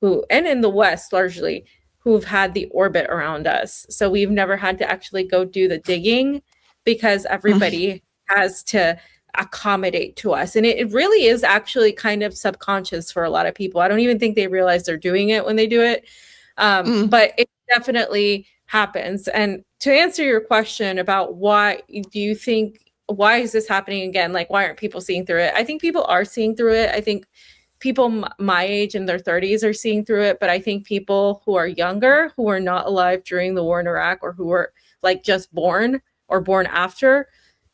who, and in the West largely, who've had the orbit around us. So we've never had to actually go do the digging because everybody has to accommodate to us. And it really is actually kind of subconscious for a lot of people. I don't even think they realize they're doing it when they do it. But it definitely happens. And to answer your question about why do you think, why is this happening again? Like, why aren't people seeing through it? I think people are seeing through it. I think people my age in their 30s are seeing through it. But I think people who are younger, who are not alive during the war in Iraq, or who were like just born or born after,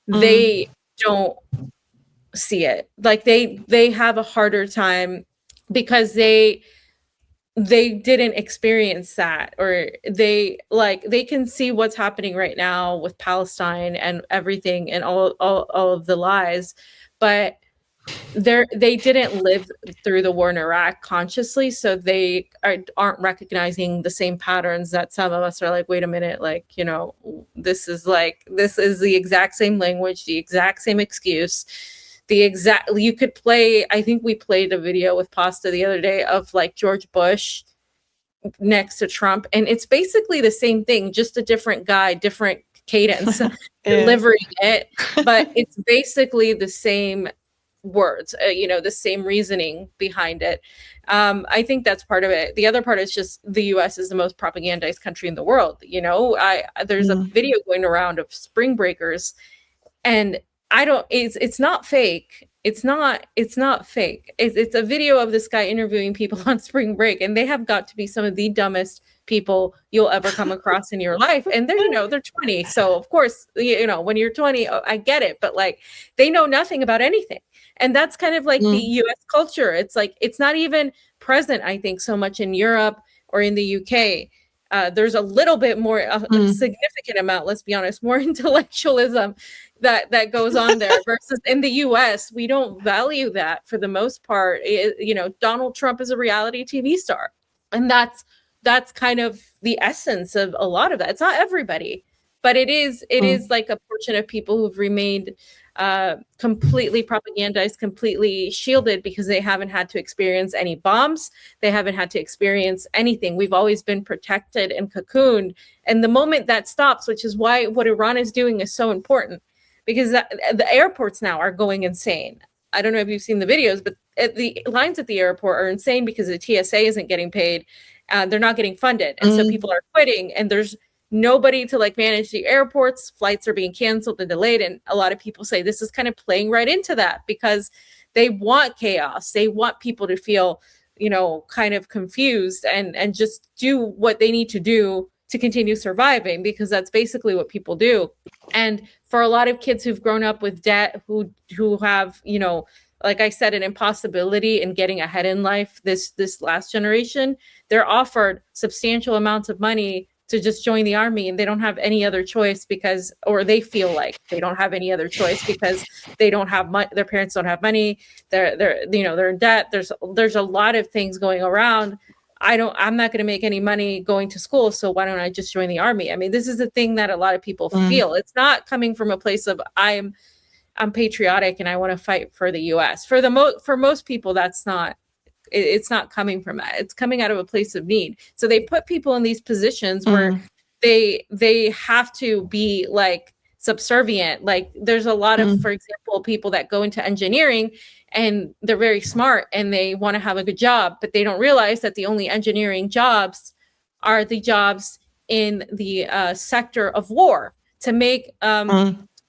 they don't see it. Like they have a harder time because they didn't experience that, or they can see what's happening right now with Palestine and everything and all of the lies, but they didn't live through the war in Iraq consciously, so they aren't recognizing the same patterns that some of us are like, wait a minute, like, you know, this is the exact same language, the exact same excuse, you could play, I think we played a video with Pasta the other day of like George Bush next to Trump, and it's basically the same thing, just a different guy, different cadence delivering it, but it's basically the same words, you know, the same reasoning behind it. I think that's part of it. The other part is just the U.S. is the most propagandized country in the world. You know, there's a video going around of spring breakers, and it's not fake. It's not fake. It's a video of this guy interviewing people on spring break, and they have got to be some of the dumbest people you'll ever come across in your life. And they're, you know, they're 20. So of course, you know, when you're 20, I get it, but like they know nothing about anything. And that's kind of like the US culture. It's like, it's not even present, I think, so much in Europe or in the UK. There's a little bit more, a significant amount, let's be honest, more intellectualism that goes on there versus in the US, we don't value that for the most part. You know, Donald Trump is a reality TV star. And that's kind of the essence of a lot of that. It's not everybody, but it is like a portion of people who've remained completely propagandized, completely shielded, because they haven't had to experience any bombs. They haven't had to experience anything. We've always been protected and cocooned. And the moment that stops, which is why what Iran is doing is so important, because the airports now are going insane. I don't know if you've seen the videos, but the lines at the airport are insane because the TSA isn't getting paid. They're not getting funded. And so people are quitting, and there's nobody to like manage the airports. Flights are being canceled and delayed. And a lot of people say this is kind of playing right into that, because they want chaos. They want people to feel, you know, kind of confused and just do what they need to do to continue surviving, because that's basically what people do. And for a lot of kids who've grown up with debt, who have, you know, like I said, an impossibility in getting ahead in life, this last generation, they're offered substantial amounts of money to just join the army, and they don't have any other choice or they feel like they don't have any other choice because they don't have money. Their parents don't have money. They're you know, they're in debt. There's a lot of things going around. I'm not going to make any money going to school, so why don't I just join the army? I mean, this is a thing that a lot of people feel. It's not coming from a place of I'm patriotic and I want to fight for the U.S. For most people, it's not coming from that. It's coming out of a place of need. So they put people in these positions where they have to be like subservient. Like there's a lot of, for example, people that go into engineering and they're very smart and they want to have a good job, but they don't realize that the only engineering jobs are the jobs in the sector of war, to make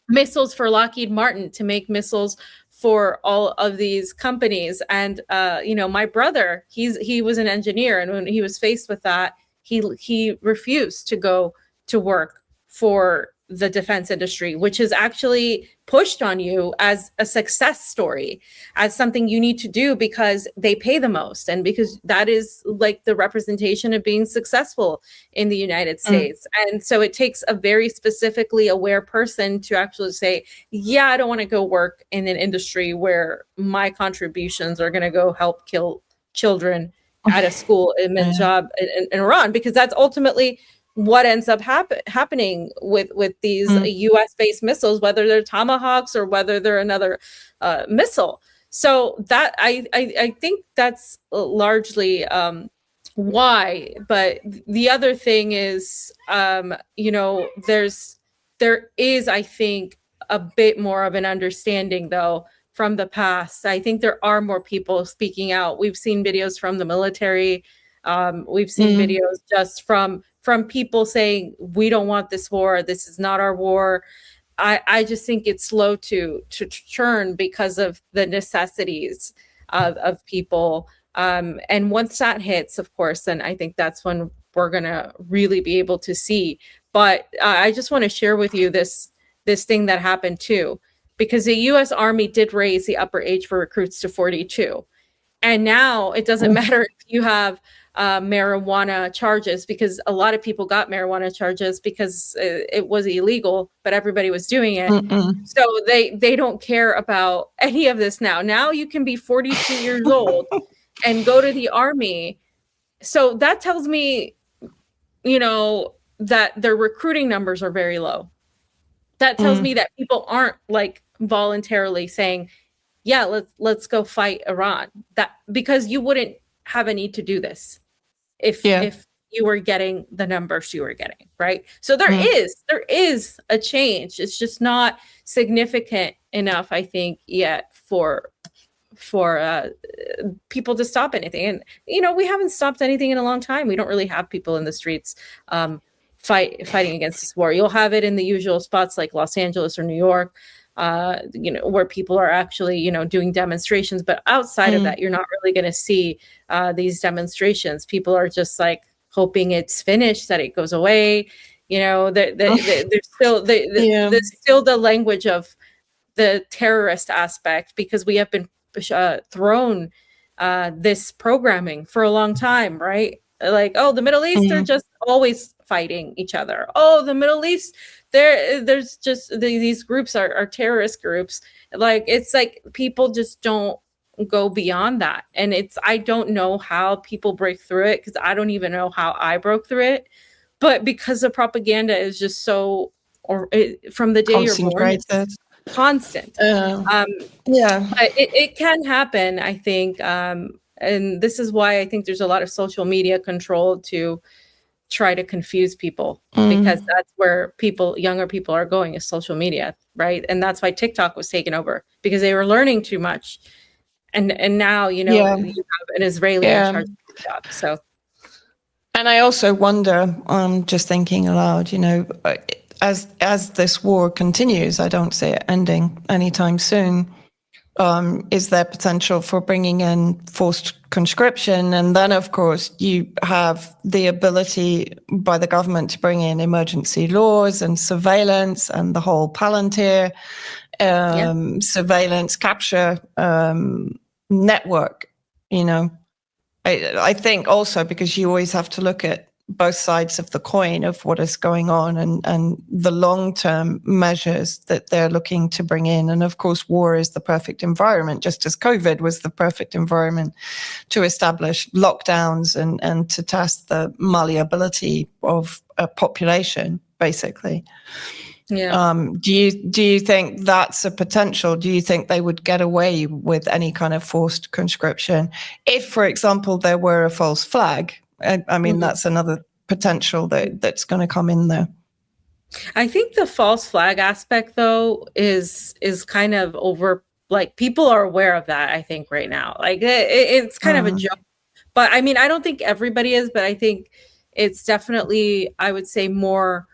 missiles for Lockheed Martin, to make missiles for all of these companies. And you know, my brother, he was an engineer, and when he was faced with that, he refused to go to work for the defense industry, which is actually pushed on you as a success story, as something you need to do because they pay the most and because that is like the representation of being successful in the United States. And so it takes a very specifically aware person to actually say, yeah, I don't want to go work in an industry where my contributions are going to go help kill children at a school in Punjab in Iran, because that's ultimately what ends up happening with these U.S. based missiles, whether they're Tomahawks or whether they're another missile. So that I think that's largely why. But the other thing is, you know, there is, I think, a bit more of an understanding though from the past. I think there are more people speaking out. We've seen videos from the military. We've seen videos just from people saying, we don't want this war. This is not our war. I just think it's slow to churn because of the necessities of people. And once that hits, of course, then I think that's when we're going to really be able to see. But I just want to share with you this thing that happened too, because the U.S. Army did raise the upper age for recruits to 42. And now it doesn't matter if you have marijuana charges, because a lot of people got marijuana charges because it was illegal, but everybody was doing it. So they don't care about any of this now. Now you can be 42 years old and go to the Army. So that tells me, you know, that their recruiting numbers are very low. That tells me that people aren't like voluntarily saying, yeah, let's go fight Iran. That because you wouldn't have a need to do this if you were getting the numbers you were getting, right? So there is a change. It's just not significant enough, I think, yet for people to stop anything. And you know, we haven't stopped anything in a long time. We don't really have people in the streets fighting against this war. You'll have it in the usual spots like Los Angeles or New York, you know, where people are actually, you know, doing demonstrations. But outside of that, you're not really going to see these demonstrations. People are just like hoping it's finished, that it goes away. You know, there's still there's still the language of the terrorist aspect, because we have been thrown this programming for a long time, right? Like, oh, the Middle East are just always fighting each other. Oh, the Middle East, there's just these groups are terrorist groups. Like, it's like people just don't go beyond that. And I don't know how people break through it, because I don't even know how I broke through it. But because the propaganda is just so, from the day you're born, it's constant. But it can happen, I think. And this is why I think there's a lot of social media control to try to confuse people, because that's where younger people are going, is social media, right? And that's why TikTok was taken over, because they were learning too much. And now, you know, you have an Israeli in charge of TikTok. So, and I also wonder, just thinking aloud, you know, as this war continues, I don't see it ending anytime soon. Is there potential for bringing in forced conscription? And then, of course, you have the ability by the government to bring in emergency laws and surveillance and the whole Palantir surveillance capture network. You know, I think also, because you always have to look at both sides of the coin of what is going on and the long-term measures that they're looking to bring in. And of course, war is the perfect environment, just as COVID was the perfect environment to establish lockdowns and to test the malleability of a population, basically. Do you think that's a potential? Do you think they would get away with any kind of forced conscription if, for example, there were a false flag? I mean, that's another potential that's going to come in there. I think the false flag aspect, though, is kind of over. Like, people are aware of that, I think, right now. Like, it's kind of a joke. But I mean, I don't think everybody is, but I think it's definitely, I would say, more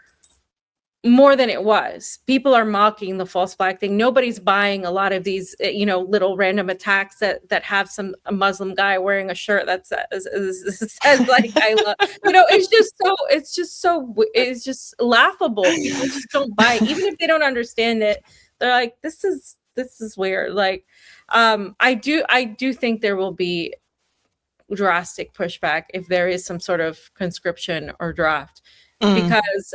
more than it was. People are mocking the false flag thing. Nobody's buying a lot of these, little random attacks that have a Muslim guy wearing a shirt that says like "I love." It's just laughable. People just don't buy it. Even if they don't understand it. They're like, this is weird. Like, I do think there will be drastic pushback if there is some sort of conscription or draft, because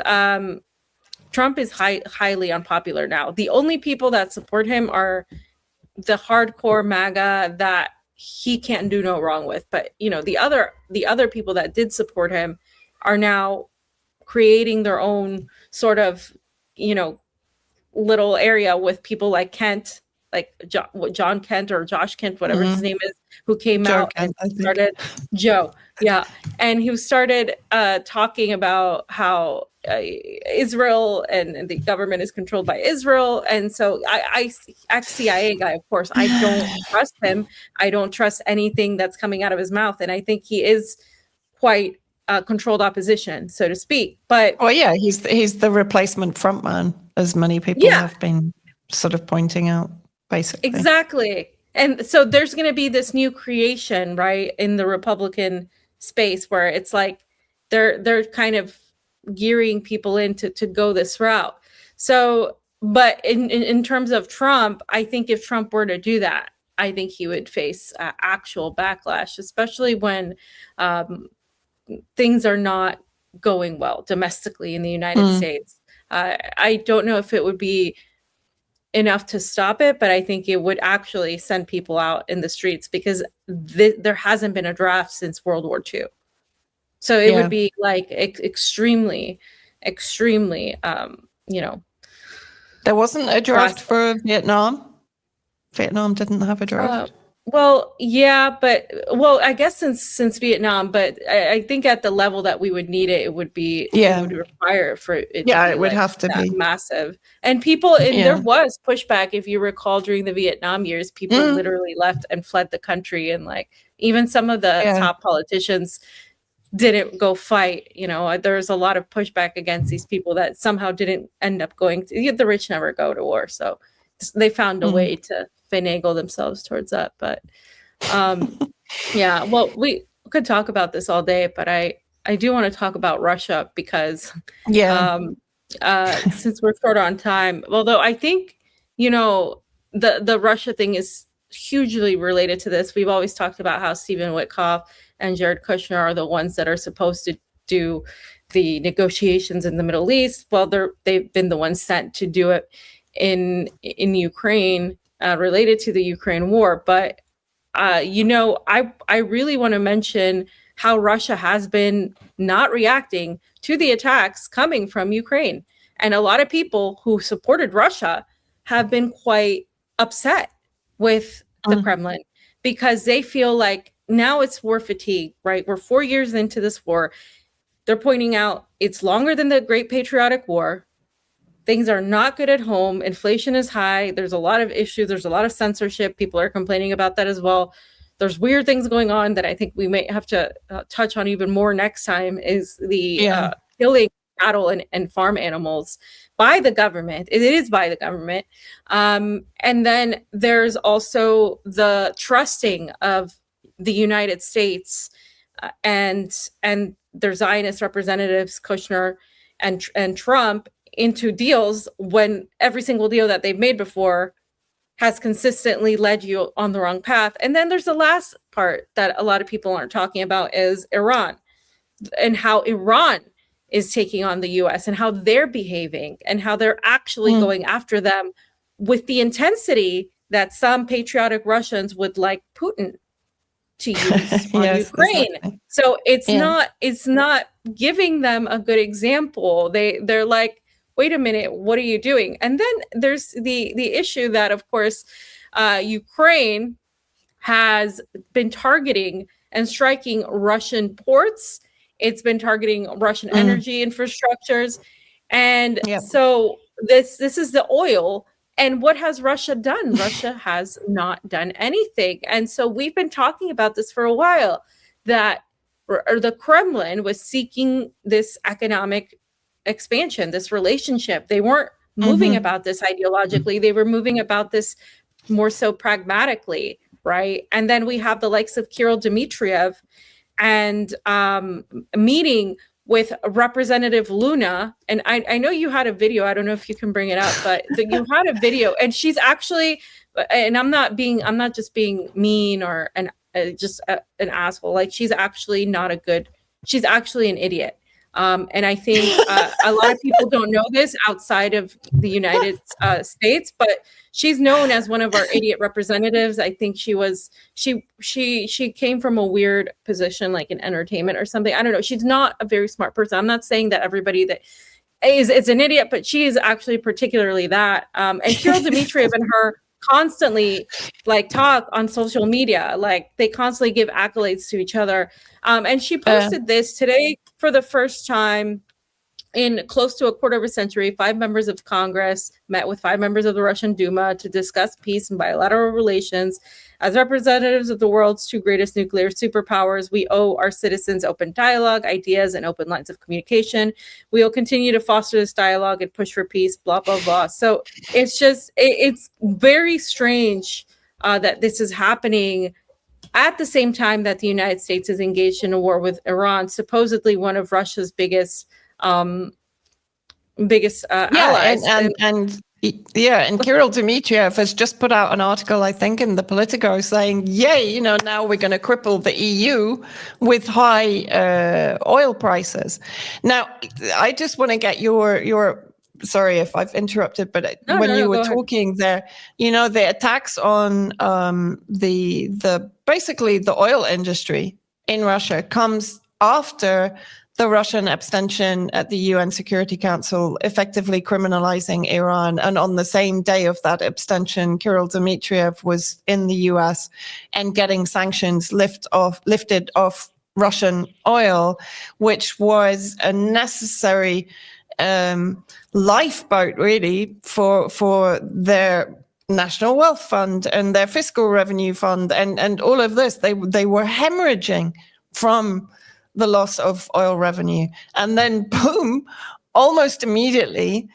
Trump is highly unpopular now. The only people that support him are the hardcore MAGA that he can't do no wrong with. But the other people that did support him are now creating their own sort of little area with people like Kent, like John Kent or Josh Kent, whatever his name is, who came out and started Joe. Yeah. And he started talking about how Israel and the government is controlled by Israel. And so ex-CIA guy, of course, I don't trust him. I don't trust anything that's coming out of his mouth. And I think he is quite controlled opposition, so to speak. But he's the replacement frontman, as many people have been sort of pointing out, basically. Exactly. And so there's going to be this new creation, right, in the Republican space where it's like they're kind of gearing people in to go this route. So, but in terms of Trump, I think if Trump were to do that, I think he would face actual backlash, especially when things are not going well domestically in the United States. I don't know if it would be enough to stop it, but I think it would actually send people out in the streets, because there hasn't been a draft since World War II. So it would be like extremely, extremely, There wasn't a draft for Vietnam. Vietnam didn't have a draft. I guess since Vietnam, but I think at the level that we would need it, it would require for it. It would have to be massive. And people, there was pushback. If you recall, during the Vietnam years, people literally left and fled the country, and like even some of the top politicians didn't go fight. There's a lot of pushback against these people that somehow didn't end up going to. The rich never go to war, so they found a way to finagle themselves towards that. But we could talk about this all day, but I do want to talk about Russia, because since we're short on time, although I think the Russia thing is hugely related to this. We've always talked about how Stephen Witkoff and Jared Kushner are the ones that are supposed to do the negotiations in the Middle East. Well, they've been the ones sent to do it in Ukraine, related to the Ukraine war. But I really want to mention how Russia has been not reacting to the attacks coming from Ukraine. And a lot of people who supported Russia have been quite upset with the Kremlin, because they feel like now it's war fatigue, right? We're 4 years into this war. They're pointing out it's longer than the Great Patriotic War. Things are not good at home. Inflation is high. There's a lot of issues. There's a lot of censorship. People are complaining about that as well. There's weird things going on that I think we may have to touch on even more next time, is the killing cattle and farm animals by the government. It is by the government. And then there's also the trusting of the United States and their Zionist representatives, Kushner and Trump, into deals when every single deal that they've made before has consistently led you on the wrong path. And then there's the last part that a lot of people aren't talking about, is Iran, and how Iran is taking on the U.S. and how they're behaving and how they're actually going after them with the intensity that some patriotic Russians would like Putin to use on Ukraine. Exactly. So it's not giving them a good example. They're like, wait a minute, what are you doing? And then there's the issue that, of course, Ukraine has been targeting and striking Russian ports. It's been targeting Russian energy infrastructures. And so this is the oil. And what has Russia done? Russia has not done anything. And so we've been talking about this for a while, that the Kremlin was seeking this economic expansion, this relationship. They weren't moving about this ideologically. They were moving about this more so pragmatically, right? And then we have the likes of Kirill Dmitriev and meeting with Representative Luna. And I know you had a video. I don't know if you can bring it up, but you had a video, and she's actually, and I'm not just being mean or an asshole. Like, she's actually she's actually an idiot. And I think a lot of people don't know this outside of the United States, but she's known as one of our idiot representatives. I think she came from a weird position, like in entertainment or something. I don't know. She's not a very smart person. I'm not saying that everybody that is an idiot, but she is actually particularly that. And Kirill Dmitriev and her constantly like talk on social media, like they constantly give accolades to each other. And she posted this today. For the first time in close to a quarter of a century, 5 members of Congress met with 5 members of the Russian Duma to discuss peace and bilateral relations. As representatives of the world's 2 greatest nuclear superpowers, we owe our citizens open dialogue, ideas, and open lines of communication. We will continue to foster this dialogue and push for peace, blah, blah, blah. So it's very strange that this is happening at the same time that the United States is engaged in a war with Iran, supposedly one of Russia's biggest allies. And Kirill Dmitriev has just put out an article, I think, in the Politico saying, yay, now we're going to cripple the EU with high oil prices. Now, I just want to get your sorry if I've interrupted, but when you were talking there, the attacks on basically the oil industry in Russia comes after the Russian abstention at the UN Security Council, effectively criminalizing Iran. And on the same day of that abstention, Kirill Dmitriev was in the US and getting sanctions lifted off Russian oil, which was a necessary lifeboat really for their national wealth fund and their fiscal revenue fund and all of this. They were hemorrhaging from the loss of oil revenue. And then boom, almost immediately,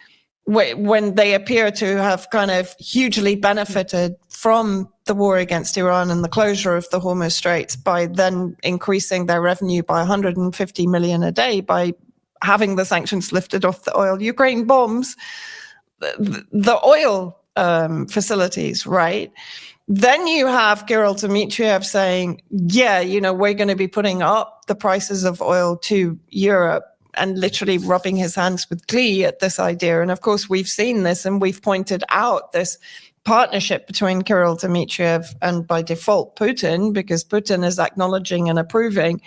when they appear to have kind of hugely benefited from the war against Iran and the closure of the Hormuz Straits by then increasing their revenue by 150 million a day by having the sanctions lifted off the oil. Ukraine bombs the oil facilities, right? Then you have Kirill Dmitriev saying, we're going to be putting up the prices of oil to Europe, and literally rubbing his hands with glee at this idea. And of course, we've seen this and we've pointed out this partnership between Kirill Dmitriev and by default Putin, because Putin is acknowledging and approving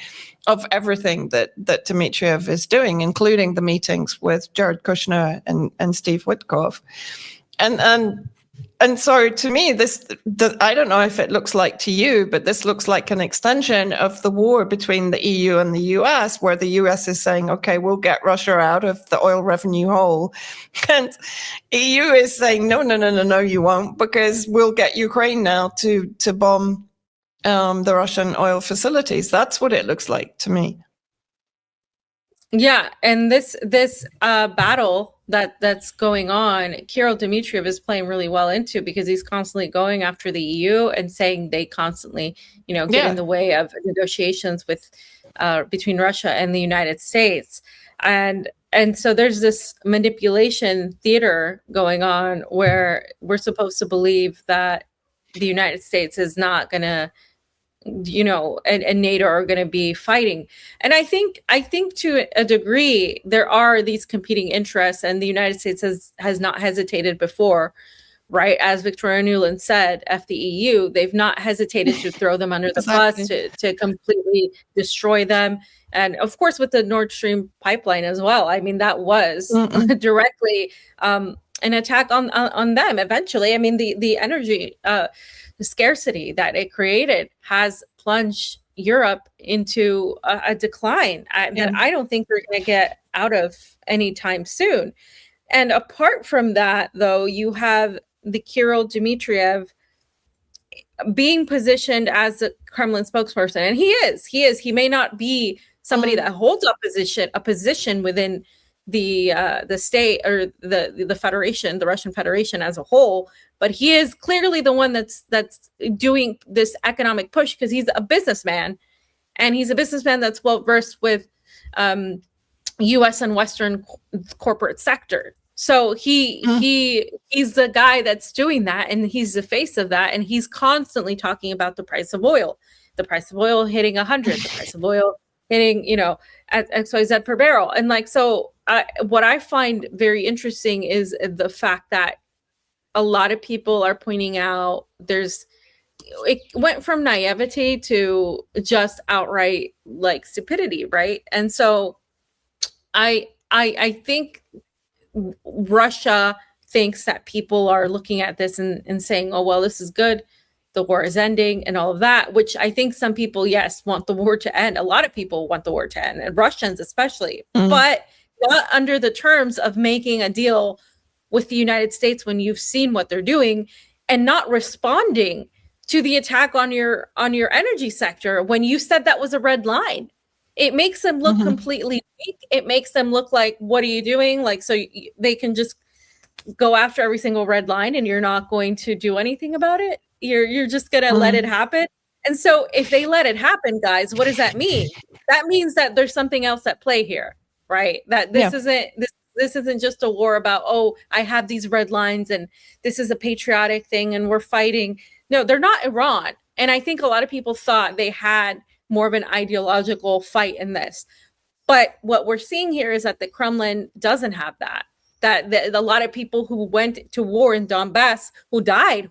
of everything that Dmitriev is doing, including the meetings with Jared Kushner and Steve Witkoff. And so to me, I don't know if it looks like to you, but this looks like an extension of the war between the EU and the US, where the US is saying, okay, we'll get Russia out of the oil revenue hole. And EU is saying, no, you won't, because we'll get Ukraine now to bomb the Russian oil facilities. That's what it looks like to me. Yeah, and this battle that's going on, Kirill Dmitriev is playing really well into, because he's constantly going after the EU and saying they constantly, get in the way of negotiations with between Russia and the United States, and so there's this manipulation theater going on where we're supposed to believe that the United States is not going to, and NATO are going to be fighting. And I think to a degree there are these competing interests, and the United States has not hesitated before, right? As Victoria Nuland said, F the EU, they've not hesitated to throw them under the bus, to completely destroy them. And of course, with the Nord Stream pipeline as well. I mean, that was directly an attack on them eventually. I mean, the energy the scarcity that it created has plunged Europe into a decline that I don't think we're going to get out of anytime soon. And apart from that, though, you have the Kirill Dmitriev being positioned as a Kremlin spokesperson, and he is. He may not be somebody that holds a position within the state or the federation, the Russian Federation as a whole, but he is clearly the one that's doing this economic push because he's a businessman, and he's a businessman that's well versed with U.S. and Western corporate sector. So he's the guy that's doing that, and he's the face of that, and he's constantly talking about the price of oil hitting 100, the price of oil hitting, at XYZ per barrel. And like, so what I find very interesting is the fact that a lot of people are pointing out it went from naivety to just outright like stupidity, right? And so I think Russia thinks that people are looking at this and saying, oh, well, this is good. The war is ending and all of that, which I think some people, yes, want the war to end. A lot of people want the war to end, and Russians especially, but not under the terms of making a deal with the United States when you've seen what they're doing, and not responding to the attack on your energy sector when you said that was a red line. It makes them look completely weak. It makes them look like, what are you doing? Like, so they can just go after every single red line and you're not going to do anything about it. You're just going to let it happen. And so if they let it happen, guys, what does that mean? That means that there's something else at play here, right? That this isn't just a war about, oh, I have these red lines and this is a patriotic thing and we're fighting. No, they're not Iran. And I think a lot of people thought they had more of an ideological fight in this. But what we're seeing here is that the Kremlin doesn't have that. That a lot of people who went to war in Donbass, who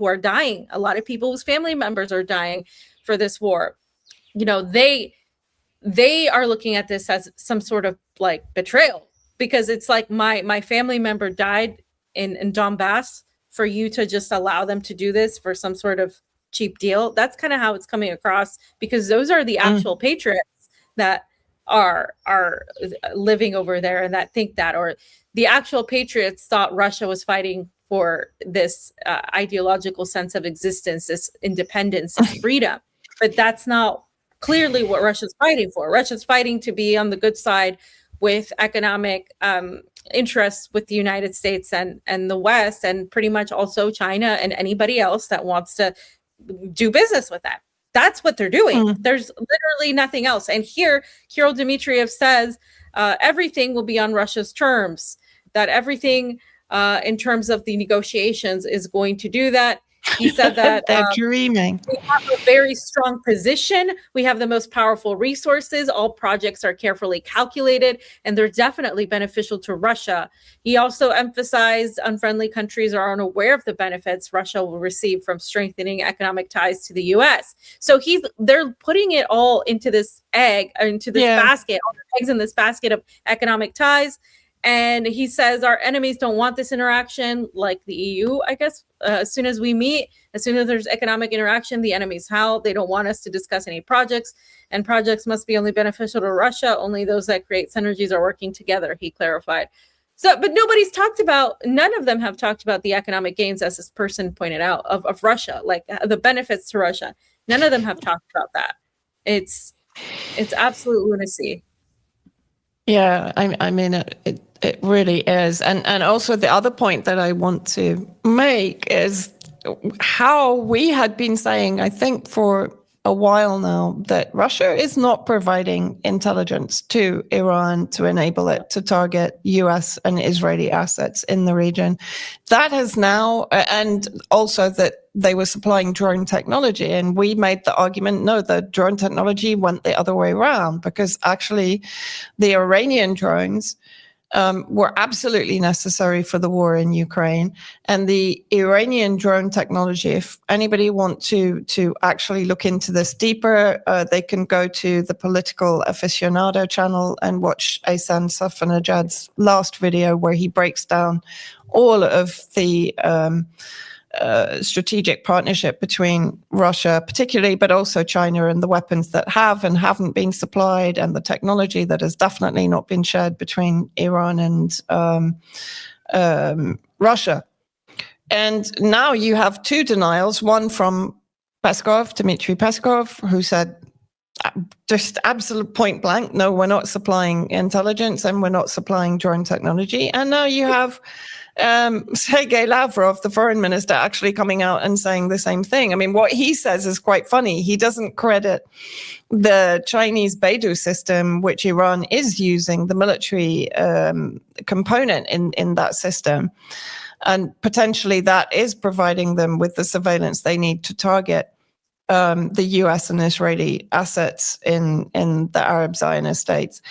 are dying, a lot of people whose family members are dying for this war, they are looking at this as some sort of like betrayal, because it's like my family member died in Donbass for you to just allow them to do this for some sort of cheap deal. That's kind of how it's coming across, because those are the actual patriots that are living over there and that think that, or the actual patriots thought Russia was fighting for this ideological sense of existence, this independence, this freedom. But that's not clearly what Russia's fighting for. Russia's fighting to be on the good side with economic interests with the United States and the West, and pretty much also China and anybody else that wants to do business with them. That's what they're doing. There's literally nothing else. And here, Kirill Dmitriev says everything will be on Russia's terms, that everything in terms of the negotiations is going to do that. He said that they're dreaming. We have a very strong position. We have the most powerful resources. All projects are carefully calculated, and they're definitely beneficial to Russia. He also emphasized unfriendly countries are unaware of the benefits Russia will receive from strengthening economic ties to the U.S. So they're putting it all into this basket, all the eggs in this basket of economic ties. And he says our enemies don't want this interaction, like the EU, I guess. As soon as we meet, as soon as there's economic interaction, the enemies howl. They don't want us to discuss any projects, and projects must be only beneficial to Russia. Only those that create synergies are working together, he clarified. So, but none of them have talked about the economic gains, as this person pointed out, of Russia, like the benefits to Russia. None of them have talked about that. It's absolute lunacy. Yeah, I mean, it really is. And also the other point that I want to make is how we had been saying, I think for a while now, that Russia is not providing intelligence to Iran to enable it to target U.S. and Israeli assets in the region. That has now, and also that they were supplying drone technology. And we made the argument, no, the drone technology went the other way around, because actually the Iranian drones were absolutely necessary for the war in Ukraine. And the Iranian drone technology, if anybody wants to actually look into this deeper, they can go to the Political Aficionado channel and watch Ahsan Safanejad's last video, where he breaks down all of the strategic partnership between Russia, particularly, but also China, and the weapons that have and haven't been supplied, and the technology that has definitely not been shared between Iran and Russia. And now you have two denials, one from Dmitry Peskov, who said just absolute point blank, no, we're not supplying intelligence and we're not supplying drone technology. And now you have Sergei Lavrov, the foreign minister, actually coming out and saying the same thing. I mean, what he says is quite funny. He doesn't credit the Chinese Beidou system, which Iran is using, the military component in that system. And potentially that is providing them with the surveillance they need to target the U.S. and Israeli assets in the Arab Zionist states.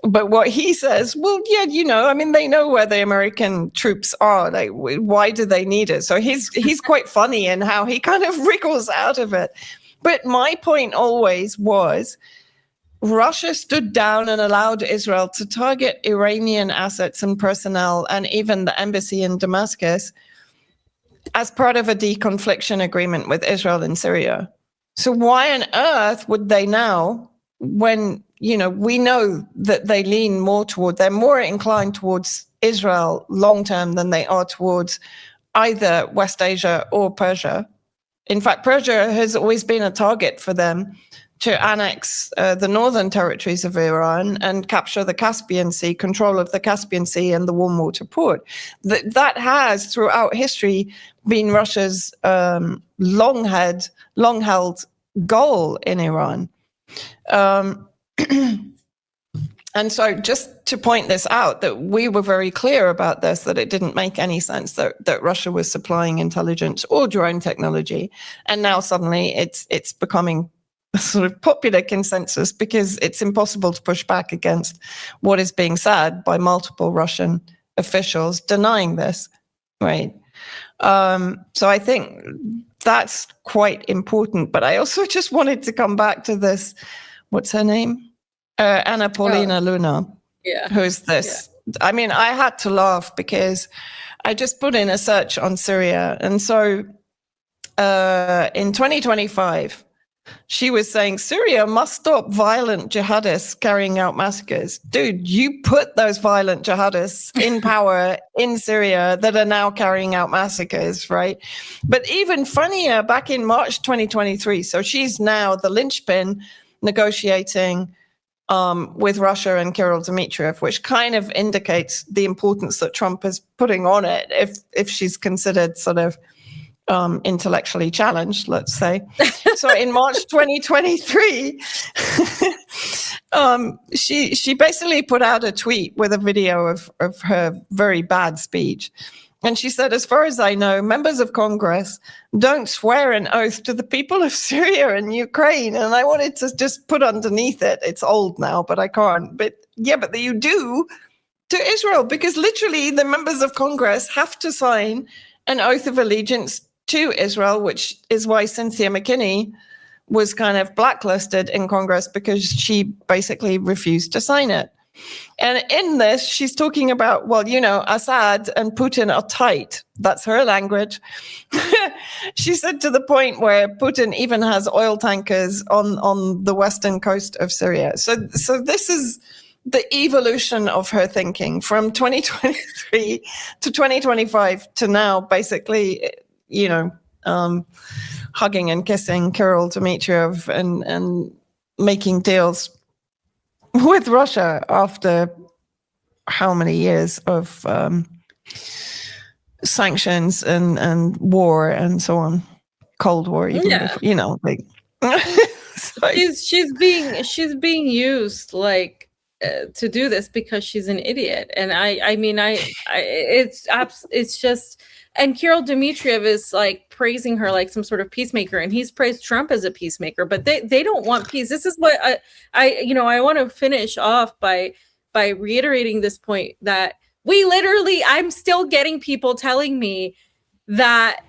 But what he says, well, yeah, I mean, they know where the American troops are. Like, why do they need it? So he's quite funny in how he kind of wriggles out of it. But my point always was, Russia stood down and allowed Israel to target Iranian assets and personnel and even the embassy in Damascus as part of a deconfliction agreement with Israel in Syria. So why on earth would they now, when, we know that they lean more they're more inclined towards Israel long-term than they are towards either West Asia or Persia. In fact, Persia has always been a target for them to annex the northern territories of Iran and capture the Caspian Sea, control of the Caspian Sea and the warm water port. That has, throughout history, been Russia's long-held goal in Iran. And so just to point this out, that we were very clear about this, that it didn't make any sense that Russia was supplying intelligence or drone technology. And now suddenly it's becoming a sort of popular consensus because it's impossible to push back against what is being said by multiple Russian officials denying this, right? So I think that's quite important. But I also just wanted to come back to this, what's her name? Anna Paulina Luna, who's this? Yeah. I mean, I had to laugh because I just put in a search on Syria. And so in 2025, she was saying Syria must stop violent jihadists carrying out massacres. Dude, you put those violent jihadists in power in Syria that are now carrying out massacres, right? But even funnier, back in March 2023, so she's now the linchpin negotiating with Russia and Kirill Dmitriev, which kind of indicates the importance that Trump is putting on it if she's considered sort of intellectually challenged, let's say. So in March 2023, she basically put out a tweet with a video of her very bad speech. And she said, as far as I know, members of Congress don't swear an oath to the people of Syria and Ukraine. And I wanted to just put underneath it, it's old now, but I can't. But you do to Israel, because literally the members of Congress have to sign an oath of allegiance to Israel, which is why Cynthia McKinney was kind of blacklisted in Congress because she basically refused to sign it. And in this, she's talking about, well, Assad and Putin are tight. That's her language. She said to the point where Putin even has oil tankers on the western coast of Syria. So this is the evolution of her thinking from 2023 to 2025 to now, basically, hugging and kissing Kirill Dmitriev and making deals with Russia after how many years of sanctions and war and so on, Cold War even before, So she's being used like to do this because she's an idiot, and it's just. And Kirill Dmitriev is like praising her like some sort of peacemaker, and he's praised Trump as a peacemaker, but they don't want peace. This is what I want to finish off by reiterating this point that I'm still getting people telling me that,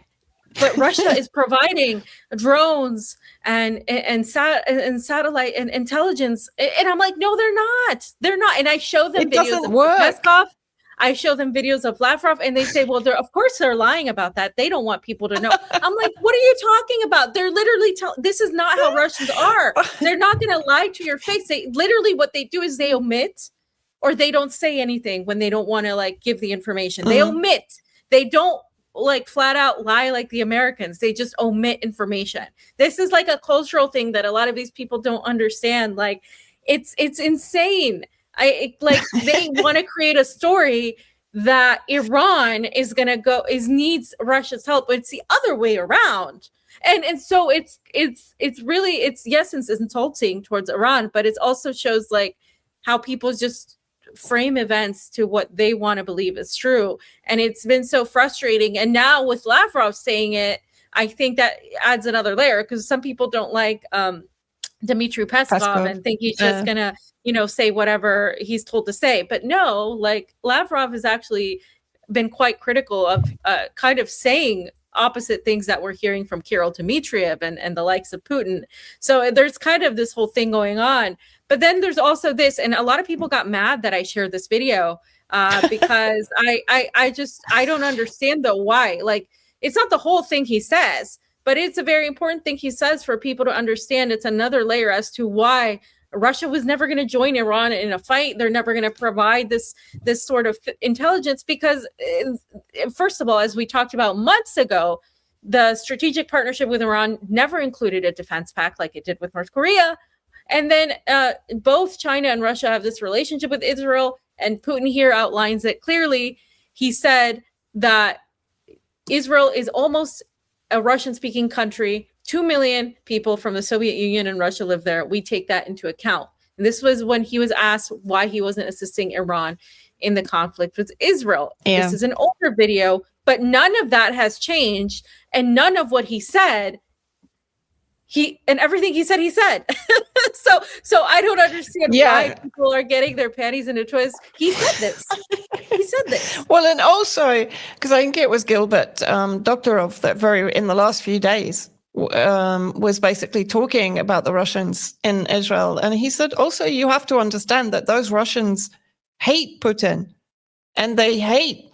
but Russia is providing drones and satellite and intelligence, and I'm like, no, they're not, and I show them videos of Peskov. I show them videos of Lavrov, and they say, well, of course they're lying about that. They don't want people to know. I'm like, what are you talking about? They're literally this is not how Russians are. They're not going to lie to your face. They literally, what they do is they omit, or they don't say anything when they don't want to like give the information. They omit. They don't like flat out lie like the Americans. They just omit information. This is like a cultural thing that a lot of these people don't understand. Like it's insane. Like they want to create a story that Iran is going to needs Russia's help, but it's the other way around. And so it's really, yes, it's insulting towards Iran, but it also shows like how people just frame events to what they want to believe is true. And it's been so frustrating. And now with Lavrov saying it, I think that adds another layer, because some people don't like Dmitry Peskov and think he's just gonna, say whatever he's told to say. But no, like Lavrov has actually been quite critical of kind of saying opposite things that we're hearing from Kirill Dmitriev and the likes of Putin. So there's kind of this whole thing going on. But then there's also this, and a lot of people got mad that I shared this video because I don't understand though why. Like, it's not the whole thing he says, but it's a very important thing he says for people to understand. It's another layer as to why Russia was never going to join Iran in a fight. They're never going to provide this sort of intelligence because, first of all, as we talked about months ago, the strategic partnership with Iran never included a defense pact like it did with North Korea. And then both China and Russia have this relationship with Israel, and Putin here outlines it clearly. He said that Israel is almost a Russian-speaking country. 2 million people from the Soviet Union and Russia live there. We take that into account. And this was when he was asked why he wasn't assisting Iran in the conflict with Israel. Yeah. This is an older video, but none of that has changed. And none of what he said, everything he said. So I don't understand why people are getting their panties in a twist. He said this. Well, and also, because I think it was Gilbert Doctorov that in the last few days was basically talking about the Russians in Israel. And he said, also, you have to understand that those Russians hate Putin and they hate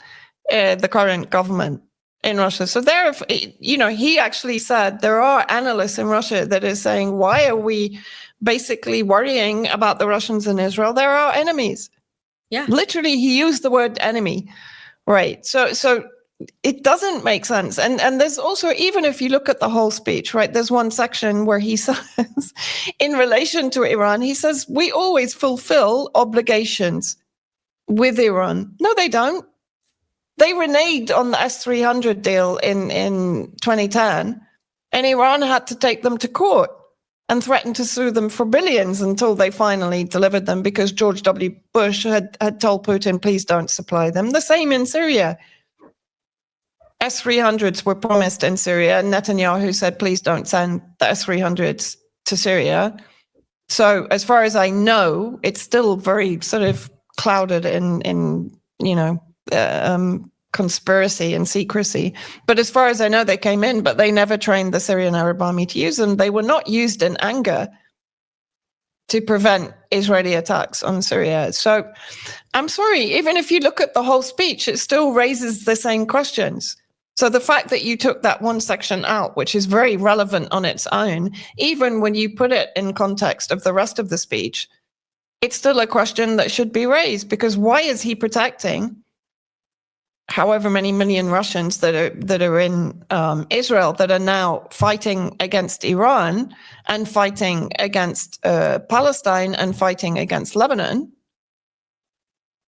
the current government in Russia. So he actually said there are analysts in Russia that are saying, why are we basically worrying about the Russians in Israel? They're our enemies. Yeah. Literally, he used the word enemy. Right. So it doesn't make sense. And there's also, even if you look at the whole speech, right, there's one section where he says, in relation to Iran, he says, we always fulfill obligations with Iran. No, they don't. They reneged on the S-300 deal in 2010, and Iran had to take them to court and threatened to sue them for billions until they finally delivered them because George W. Bush had told Putin, please don't supply them. The same in Syria. S-300s were promised in Syria, and Netanyahu said, please don't send the S-300s to Syria. So as far as I know, it's still very sort of clouded in conspiracy and secrecy. But as far as I know, they came in, but they never trained the Syrian Arab army to use them. They were not used in anger to prevent Israeli attacks on Syria. So I'm sorry, even if you look at the whole speech, it still raises the same questions. So the fact that you took that one section out, which is very relevant on its own, even when you put it in context of the rest of the speech, it's still a question that should be raised, because why is he protecting however many million Russians that are in Israel that are now fighting against Iran and fighting against Palestine and fighting against Lebanon?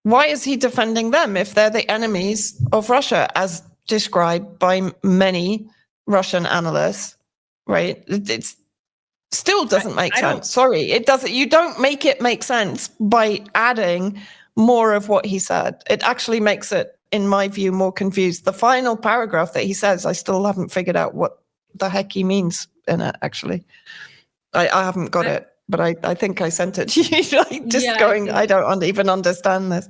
Why is he defending them if they're the enemies of Russia, as described by many Russian analysts? Right? It still doesn't make sense. Sorry, it doesn't. You don't make it make sense by adding more of what he said. It actually makes it, in my view, more confused. The final paragraph that he says, I still haven't figured out what the heck he means in it, actually. I haven't got it, but I think I sent it to you. I don't even understand this.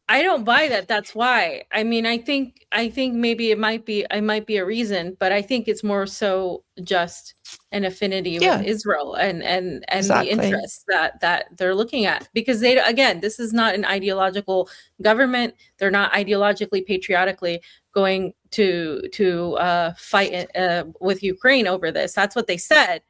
I don't buy that. That's why. I mean, I think maybe it might be a reason, but I think it's more so just an affinity with Israel and exactly. The interests that they're looking at, because this is not an ideological government. They're not ideologically, patriotically going to fight with Ukraine over this. That's what they said.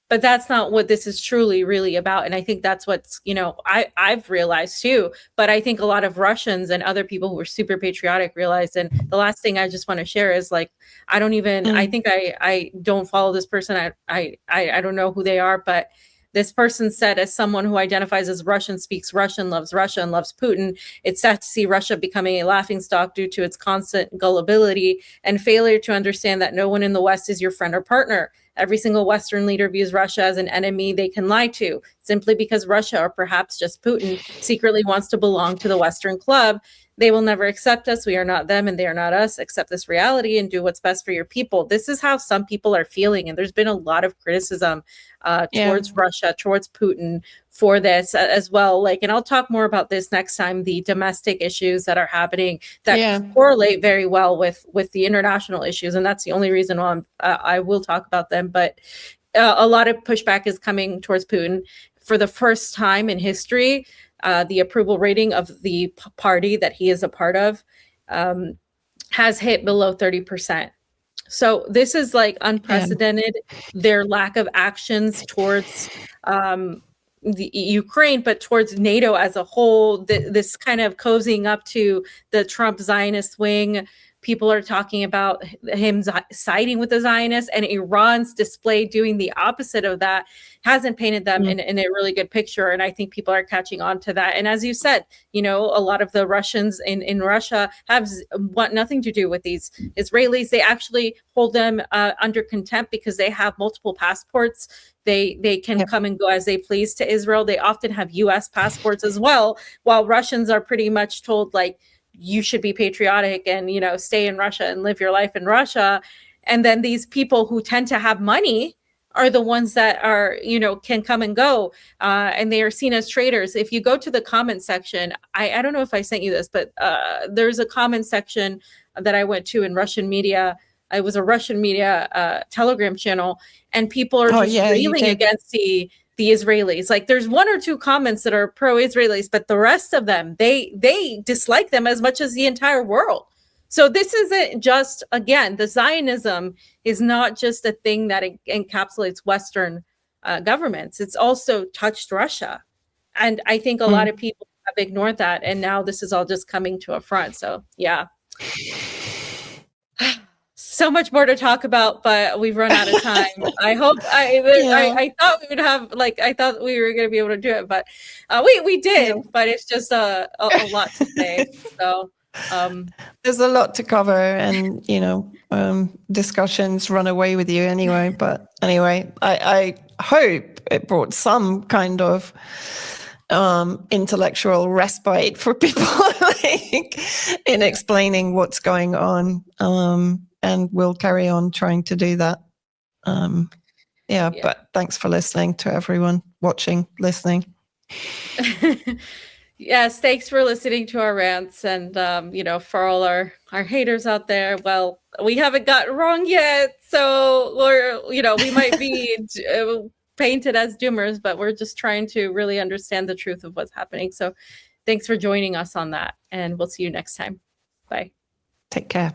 but that's not what this is truly really about. And I think that's what's, I've realized too, but I think a lot of Russians and other people who are super patriotic realized. And the last thing I just want to share is like, I think I don't follow this person. I don't know who they are, but this person said, as someone who identifies as Russian, speaks Russian, loves Russia, and loves Putin, it's sad to see Russia becoming a laughingstock due to its constant gullibility and failure to understand that no one in the West is your friend or partner. Every single Western leader views Russia as an enemy they can lie to, simply because Russia, or perhaps just Putin, secretly wants to belong to the Western club. They will never accept us. We are not them and they are not us. Accept this reality and do what's best for your people. This is how some people are feeling. And there's been a lot of criticism towards Russia, towards Putin for this as well. Like, and I'll talk more about this next time, the domestic issues that are happening that correlate very well with the international issues. And that's the only reason why I will talk about them. But a lot of pushback is coming towards Putin. For the first time in history, the approval rating of the party that he is a part of has hit below 30%. So this is like unprecedented. Their lack of actions towards the Ukraine, but towards NATO as a whole, this kind of cozying up to the Trump Zionist wing. People are talking about him siding with the Zionists, and Iran's display doing the opposite of that hasn't painted them in a really good picture. And I think people are catching on to that. And as you said, a lot of the Russians in Russia want nothing to do with these Israelis. They actually hold them under contempt because they have multiple passports. They can come and go as they please to Israel. They often have U.S. passports as well, while Russians are pretty much told, like, you should be patriotic and, stay in Russia and live your life in Russia. And then these people who tend to have money are the ones that are, can come and go. And they are seen as traitors. If you go to the comment section, I don't know if I sent you this, but there's a comment section that I went to in Russian media. It was a Russian media Telegram channel, and people are just railing against the Israelis. Like, there's one or two comments that are pro-Israelis, but the rest of them, they dislike them as much as the entire world. So this isn't just, again, the Zionism is not just a thing that encapsulates Western governments. It's also touched Russia. And I think a lot of people have ignored that. And now this is all just coming to a front. So, yeah. So much more to talk about, but we've run out of time. I hope I thought we would have, I thought we were going to be able to do it, but we did, but it's just a lot to say. So there's a lot to cover, and discussions run away with you anyway. But anyway, I hope it brought some kind of intellectual respite for people in explaining what's going on. And we'll carry on trying to do that. But thanks for listening to everyone watching, listening. Yes, thanks for listening to our rants, and for all our haters out there. Well, we haven't got it wrong yet, so we might be painted as doomers, but we're just trying to really understand the truth of what's happening. So thanks for joining us on that, and we'll see you next time. Bye. Take care.